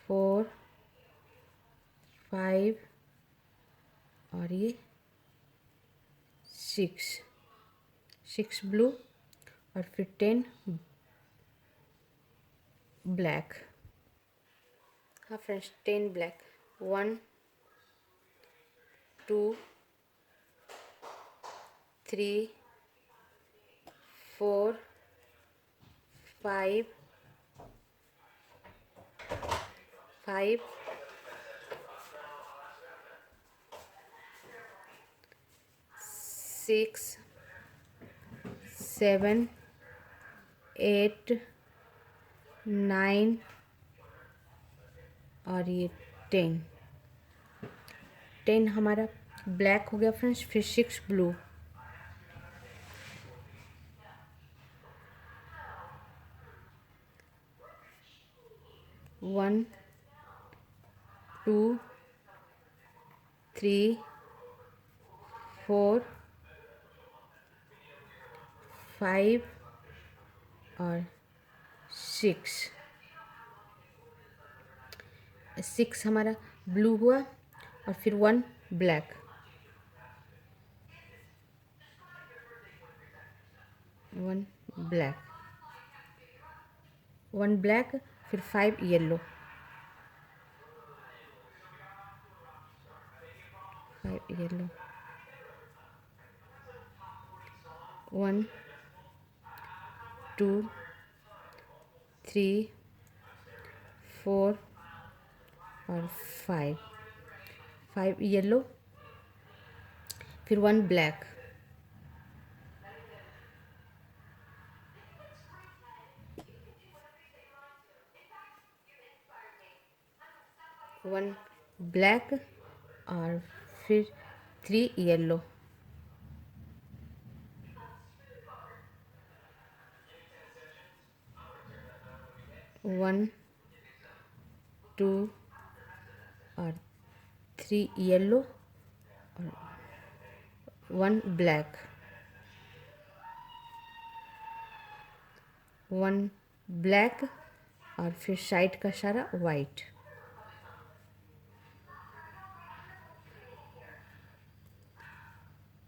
4 5 और ये 6 ब्लू और फिर 10 ब्लैक। हाँ फ्रेंड्स, 10 ब्लैक, 1 2 3 4 5 5 6 7 8 9 और ये 10 हमारा ब्लैक हो गया फ्रेंड्स। फिर 6 ब्लू, 1 2 3 4 5 और 6 हमारा ब्लू हुआ और फिर 1 ब्लैक, 1 ब्लैक, 1 ब्लैक, फिर 5 येलो, 5 येलो, 1 2 3 4 और 5 येलो, फिर 1 ब्लैक, 1 ब्लैक और फिर 3 येलो, 1 2 और 3 येलो और 1 ब्लैक, 1 ब्लैक और फिर साइड का सारा वाइट।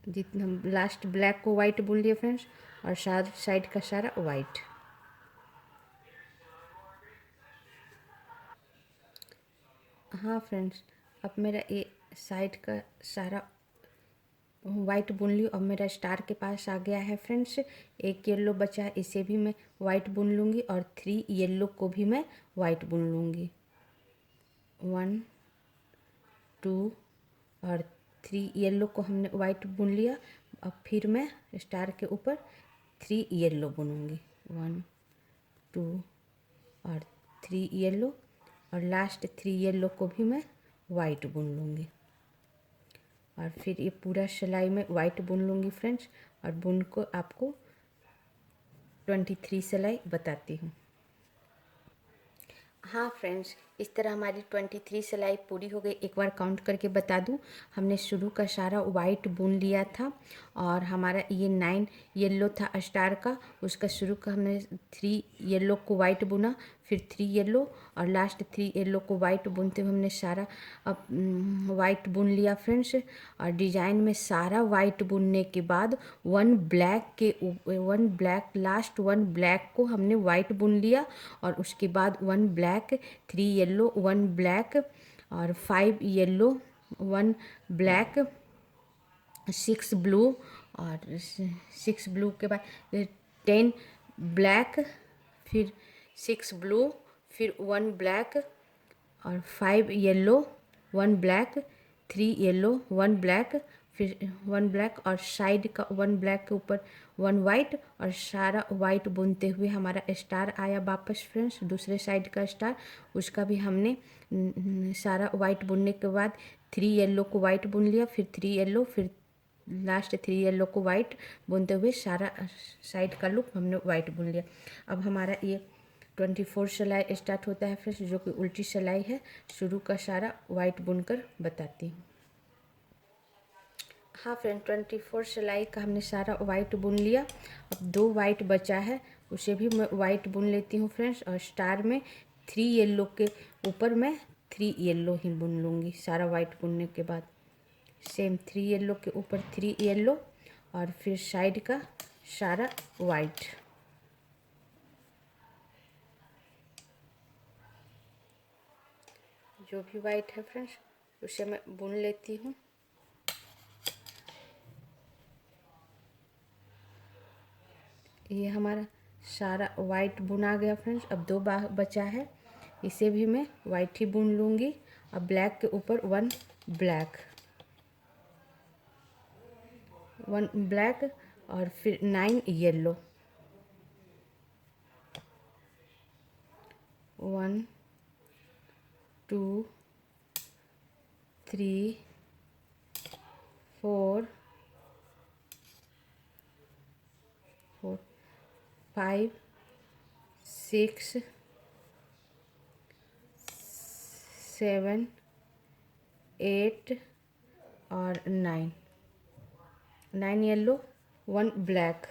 जितना लास्ट ब्लैक को वाइट बुन लिए फ्रेंड्स और साइड का सारा वाइट। हाँ फ्रेंड्स, अब मेरा ये साइड का सारा वाइट बुन ली। अब मेरा स्टार के पास आ गया है फ्रेंड्स। एक येलो बचा है, इसे भी मैं वाइट बुन लूँगी और 3 येलो को भी मैं वाइट बुन लूँगी। 1 2 और 3 येलो को हमने वाइट बुन लिया। अब फिर मैं स्टार के ऊपर 3 येलो बुनूँगी। 1 2 और 3 येलो और लास्ट 3 येलो को भी मैं वाइट बुन लूँगी और फिर ये पूरा सिलाई में वाइट बुन लूँगी फ्रेंड्स। और बुन को आपको 23 सिलाई बताती हूँ। हाँ फ्रेंड्स, इस तरह हमारी 23 सिलाई पूरी हो गई। एक बार काउंट करके बता दूँ, हमने शुरू का सारा वाइट बुन लिया था और हमारा ये 9 येलो था स्टार का, उसका शुरू का हमने 3 येलो को वाइट बुना, फिर 3 येलो और लास्ट 3 येलो को वाइट बुनते हुए हमने सारा वाइट बुन लिया फ्रेंड्स। और डिजाइन में सारा वाइट बुनने के बाद 1 ब्लैक लास्ट 1 ब्लैक को हमने वाइट बुन लिया और उसके बाद 1 ब्लैक, 3 येलो, 1 ब्लैक और 5 येलो, 1 ब्लैक, 6 ब्लू और 6 ब्लू के बाद 10 ब्लैक, फिर 6 ब्लू, फिर 1 ब्लैक और 5 येलो, 1 ब्लैक, 3 येलो, 1 ब्लैक, फिर 1 ब्लैक और साइड का 1 ब्लैक के ऊपर 1 वाइट और सारा वाइट बुनते हुए हमारा स्टार आया वापस फ्रेंड्स, दूसरे साइड का स्टार। उसका भी हमने सारा वाइट बुनने के बाद 3 येलो को वाइट बुन लिया, फिर 3 येलो, फिर लास्ट 3 येलो को वाइट बुनते हुए सारा साइड का लूप हमने वाइट बुन लिया। अब हमारा ये 24 सिलाई स्टार्ट होता है फ्रेंड्स, जो कि उल्टी सिलाई है। शुरू का सारा वाइट बुनकर बताती हूँ। हाँ फ्रेंड, 24 सिलाई का हमने सारा वाइट बुन लिया। अब 2 वाइट बचा है, उसे भी मैं वाइट बुन लेती हूँ फ्रेंड्स। और स्टार में 3 येलो के ऊपर मैं 3 येलो ही बुन लूँगी सारा वाइट बुनने के बाद। सेम 3 येलो के ऊपर 3 येलो और फिर साइड का सारा वाइट। जो भी वाइट है फ्रेंड्स उसे मैं बुन लेती हूँ। ये हमारा सारा वाइट बुना गया फ्रेंड्स। अब 2 बचा है, इसे भी मैं वाइट ही बुन लूँगी। अब ब्लैक के ऊपर 1 ब्लैक, 1 ब्लैक और फिर 9 येलो, 1 2 3 4 5 6 7 8 और 9 येलो, 1 ब्लैक,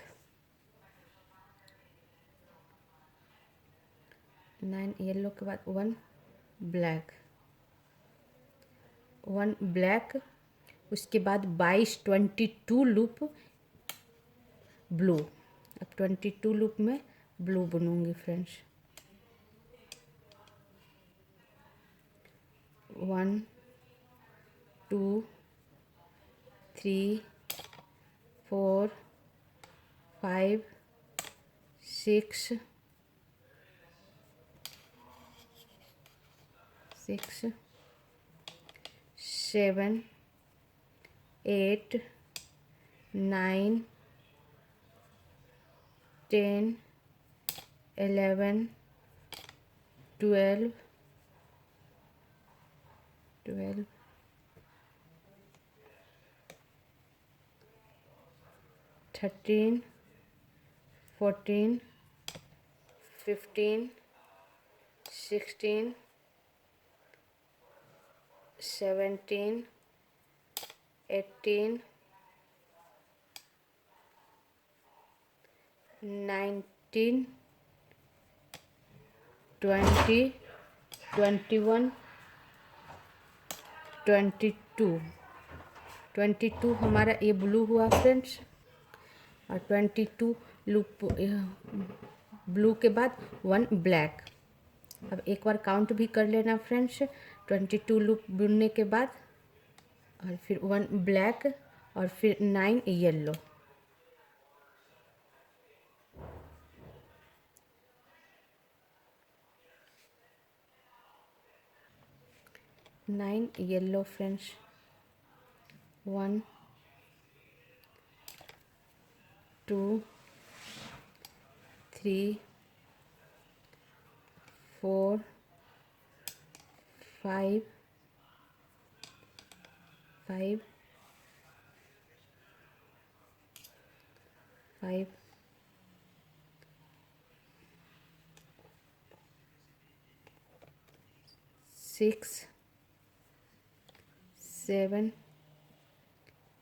9 येलो के बाद 1 ब्लैक, 1 ब्लैक। उसके बाद 22 लूप ब्लू। अब 22 लूप में ब्लू बुनूंगी फ्रेंड्स। 1 2 3 4 5 6 7 8 9 10 11 12 13 14 15 16 17 18 19 20 21 22 हमारा ये ब्लू हुआ फ्रेंड्स। और 22 लूप ब्लू के बाद 1 ब्लैक। अब एक बार काउंट भी कर लेना फ्रेंड्स। 22 लूप बुनने के बाद और फिर 1 ब्लैक और फिर 9 येलो, 9 येलो फ्रेंड्स। 1 2 3 4 5 6 7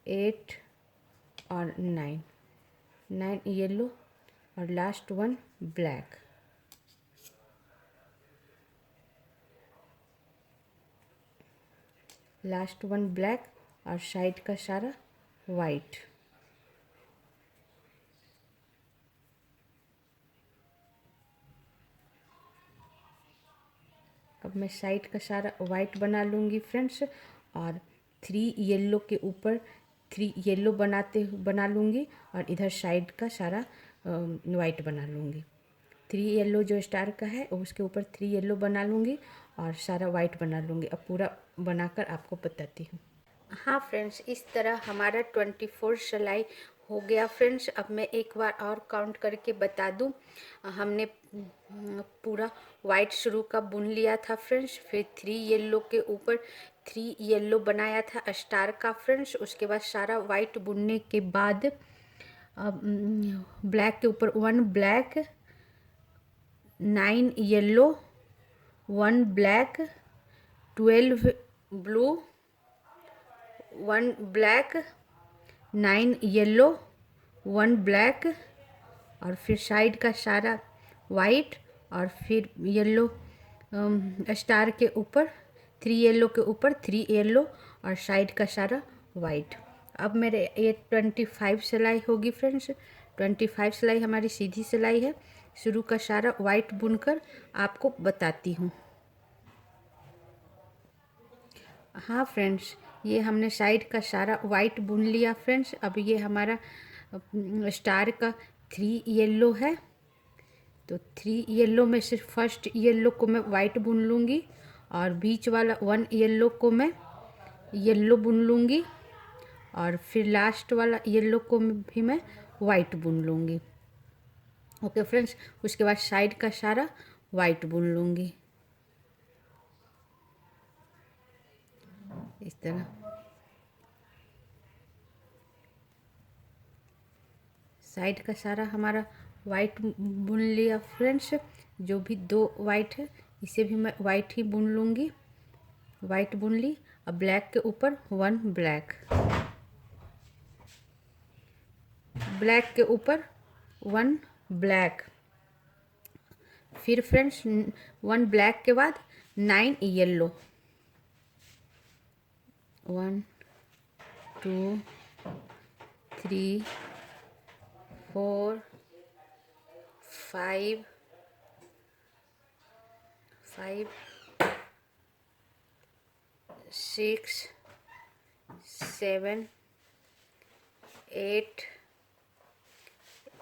8 और 9 येलो और लास्ट 1 ब्लैक। लास्ट 1 ब्लैक और साइड का सारा वाइट। अब मैं साइड का सारा वाइट बना लूँगी फ्रेंड्स। और 3 येलो के ऊपर 3 येलो बना लूँगी और इधर साइड का सारा वाइट बना लूँगी। 3 येलो जो स्टार का है उसके ऊपर 3 येलो बना लूँगी और सारा वाइट बना लूँगी। अब पूरा बनाकर आपको बताती हूँ। हाँ फ्रेंड्स, इस तरह हमारा 24 सिलाई हो गया फ्रेंड्स। अब मैं एक बार और काउंट करके बता दूं। हमने पूरा वाइट शुरू का बुन लिया था फ्रेंड्स, फिर 3 येलो के ऊपर 3 येलो बनाया था स्टार का फ्रेंड्स। उसके बाद सारा वाइट बुनने के बाद ब्लैक के ऊपर 1 black, 9 yellow, 1 black, 12 blue, 1 black, 9 yellow, 1 black, और फिर साइड का सारा वाइट, और फिर येलो स्टार के ऊपर 3 येलो के ऊपर 3 येलो, और साइड का सारा वाइट। अब मेरे ये 25 सिलाई होगी फ्रेंड्स। 25 सिलाई हमारी सीधी सिलाई है। शुरू का सारा वाइट बुनकर आपको बताती हूँ। हाँ फ्रेंड्स, ये हमने साइड का सारा वाइट बुन लिया फ्रेंड्स। अब ये हमारा स्टार का 3 येलो है, तो 3 येलो में से फर्स्ट येलो को मैं वाइट बुन लूँगी, और बीच वाला 1 येलो को मैं येलो बुन लूँगी, और फिर लास्ट वाला येलो को भी मैं वाइट बुन लूँगी। ओके फ्रेंड्स, उसके बाद साइड का सारा वाइट बुन लूँगी इस तरह। साइड का सारा हमारा वाइट बुन लिया फ्रेंड्स। जो भी 2 वाइट है इसे भी मैं वाइट ही बुन लूँगी। वाइट बुन ली। अब ब्लैक के ऊपर 1 ब्लैक, ब्लैक के ऊपर 1 ब्लैक, फिर फ्रेंड्स 1 ब्लैक के बाद 9 येलो, 1 2 3 4 5 6 7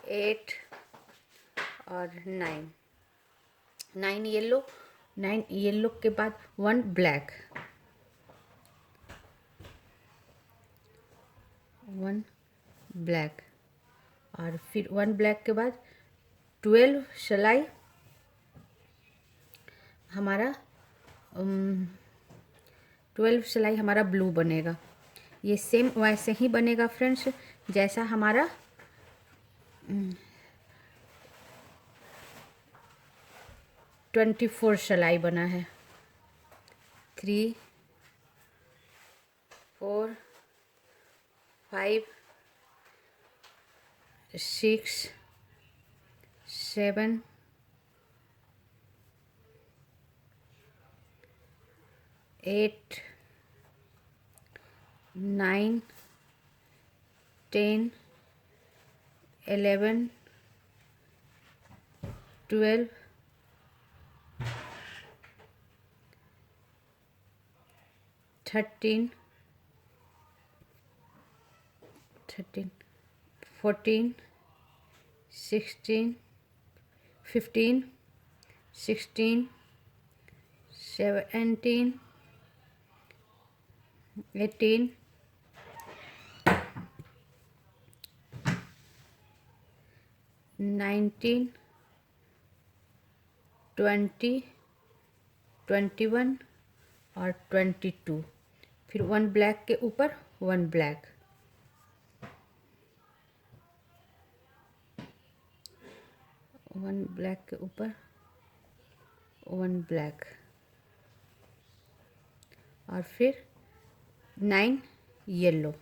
8 और 9 येलो। 9 येलो के बाद 1 ब्लैक, 1 ब्लैक, और फिर 1 ब्लैक के बाद 12 सिलाई हमारा 12 सिलाई हमारा ब्लू बनेगा। ये सेम वैसे ही बनेगा फ्रेंड्स जैसा हमारा 24 सिलाई बना है। 3 4 5 6 7 8 9 10 11 12 13 14 16 15 16 17 18 19 20 21 और 22। फिर 1 ब्लैक के ऊपर 1 ब्लैक, 1 ब्लैक के ऊपर 1 ब्लैक, और फिर 9 येलो,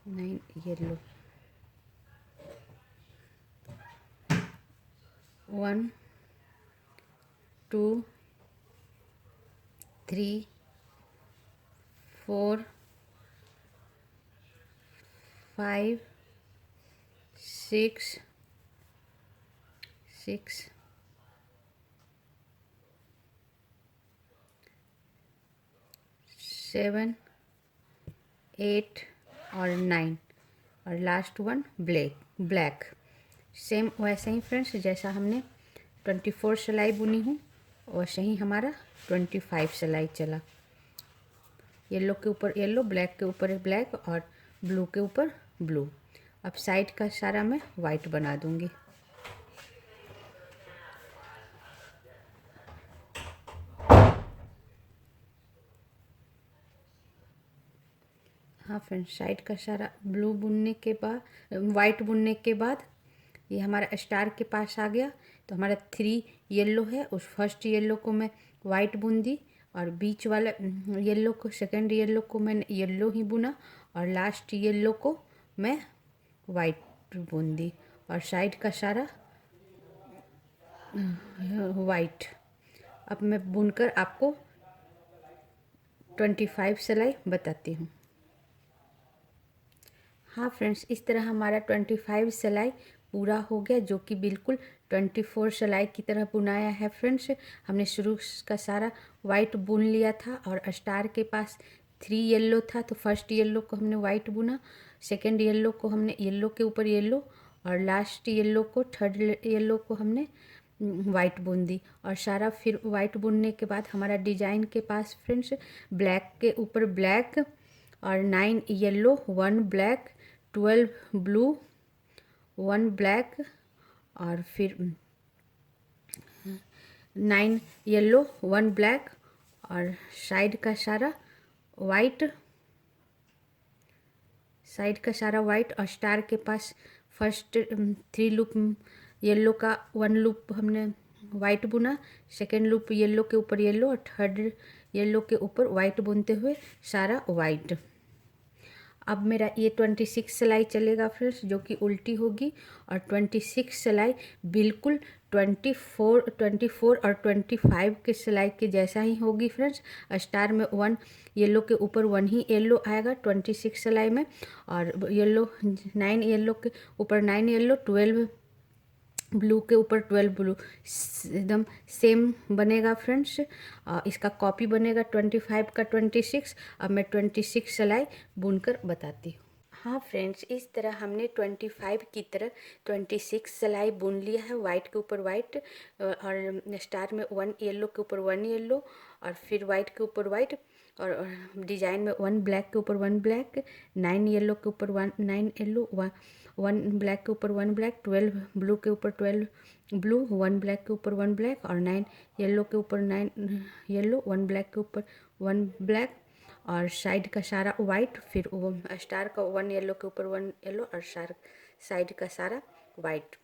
9 येलो, 1 2 3 4 5 6 7 8 और 9, और लास्ट 1 ब्लैक। सेम वैसे ही फ्रेंड्स जैसा हमने 24 सिलाई बुनी हूँ वैसे ही हमारा 25 सिलाई चला। येलो के ऊपर येलो, ब्लैक के ऊपर ब्लैक और ब्लू के ऊपर ब्लू। अब साइड का सारा मैं वाइट बना दूंगी। हाँ फ्रेंड्स, साइड का सारा ब्लू बुनने के बाद, वाइट बुनने के बाद ये हमारा स्टार के पास आ गया। तो हमारा 3 येलो है, उस फर्स्ट येलो को मैं वाइट बुन दी और बीच वाला येलो को, सेकंड येलो को मैंने येलो ही बुना और लास्ट येलो को मैं वाइट बुन दी और साइड का सारा वाइट। अब मैं बुनकर आपको 25 सिलाई बताती हूँ। हाँ फ्रेंड्स, इस तरह हमारा 25 सिलाई पूरा हो गया, जो कि बिल्कुल 24 सिलाई की तरह बुनाया है फ्रेंड्स। हमने शुरू का सारा वाइट बुन लिया था और स्टार के पास 3 येलो था, तो फर्स्ट येलो को हमने वाइट बुना, सेकंड येलो को हमने येलो के ऊपर येलो और लास्ट येलो को, थर्ड येलो को हमने वाइट बुन दी और सारा फिर वाइट बुनने के बाद हमारा डिजाइन के पास फ्रेंड्स ब्लैक के ऊपर ब्लैक और 9 येलो, 1 ब्लैक, 12 ब्लू, 1 ब्लैक और फिर 9 येलो, 1 ब्लैक और साइड का सारा वाइट, साइड का सारा वाइट और स्टार के पास फर्स्ट 3 लूप येलो का 1 लूप हमने वाइट बुना, सेकेंड लूप येलो के ऊपर येलो और थर्ड येलो के ऊपर वाइट बुनते हुए सारा वाइट। अब मेरा ये 26 सिलाई चलेगा फ्रेंड्स, जो कि उल्टी होगी और 26 सिलाई बिल्कुल 24 और 25 के सिलाई के जैसा ही होगी फ्रेंड्स। स्टार में 1 येलो के ऊपर 1 ही येलो आएगा 26 सिलाई में और येलो 9 येलो के ऊपर 9 येलो, 12 ब्लू के ऊपर 12 ब्लू, एकदम सेम बनेगा फ्रेंड्स। इसका कॉपी बनेगा 25 का 26। अब मैं 26 सिलाई बुनकर बताती हूँ। हाँ फ्रेंड्स, इस तरह हमने 25 की तरह 26 सिलाई बुन लिया है, वाइट के ऊपर वाइट और स्टार में 1 येलो के ऊपर 1 येलो और फिर वाइट के ऊपर वाइट और डिजाइन में 1 ब्लैक के ऊपर 1 ब्लैक, 9 येलो के ऊपर 9 येलो, 1 ब्लैक के ऊपर 1 ब्लैक, 12 ब्लू के ऊपर 12 ब्लू, 1 ब्लैक के ऊपर 1 ब्लैक और 9 येलो के ऊपर 9 येलो, 1 ब्लैक के ऊपर 1 ब्लैक और साइड का सारा वाइट, फिर वो स्टार का 1 येलो के ऊपर 1 येलो और साइड का सारा वाइट।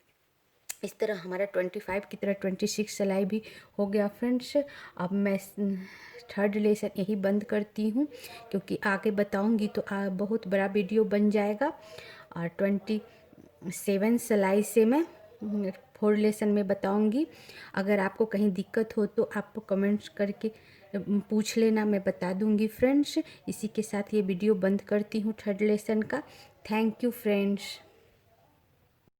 इस तरह हमारा 25 की तरह 26 सिलाई भी हो गया फ्रेंड्स। अब मैं थर्ड लेसन यही बंद करती हूँ, क्योंकि आगे बताऊँगी तो बहुत बड़ा वीडियो बन जाएगा और 27 सिलाई से मैं 4 लेसन में बताऊँगी। अगर आपको कहीं दिक्कत हो तो आप कमेंट्स करके पूछ लेना, मैं बता दूँगी फ्रेंड्स। इसी के साथ ये वीडियो बंद करती हूँ थर्ड लेसन का। Thank you friends.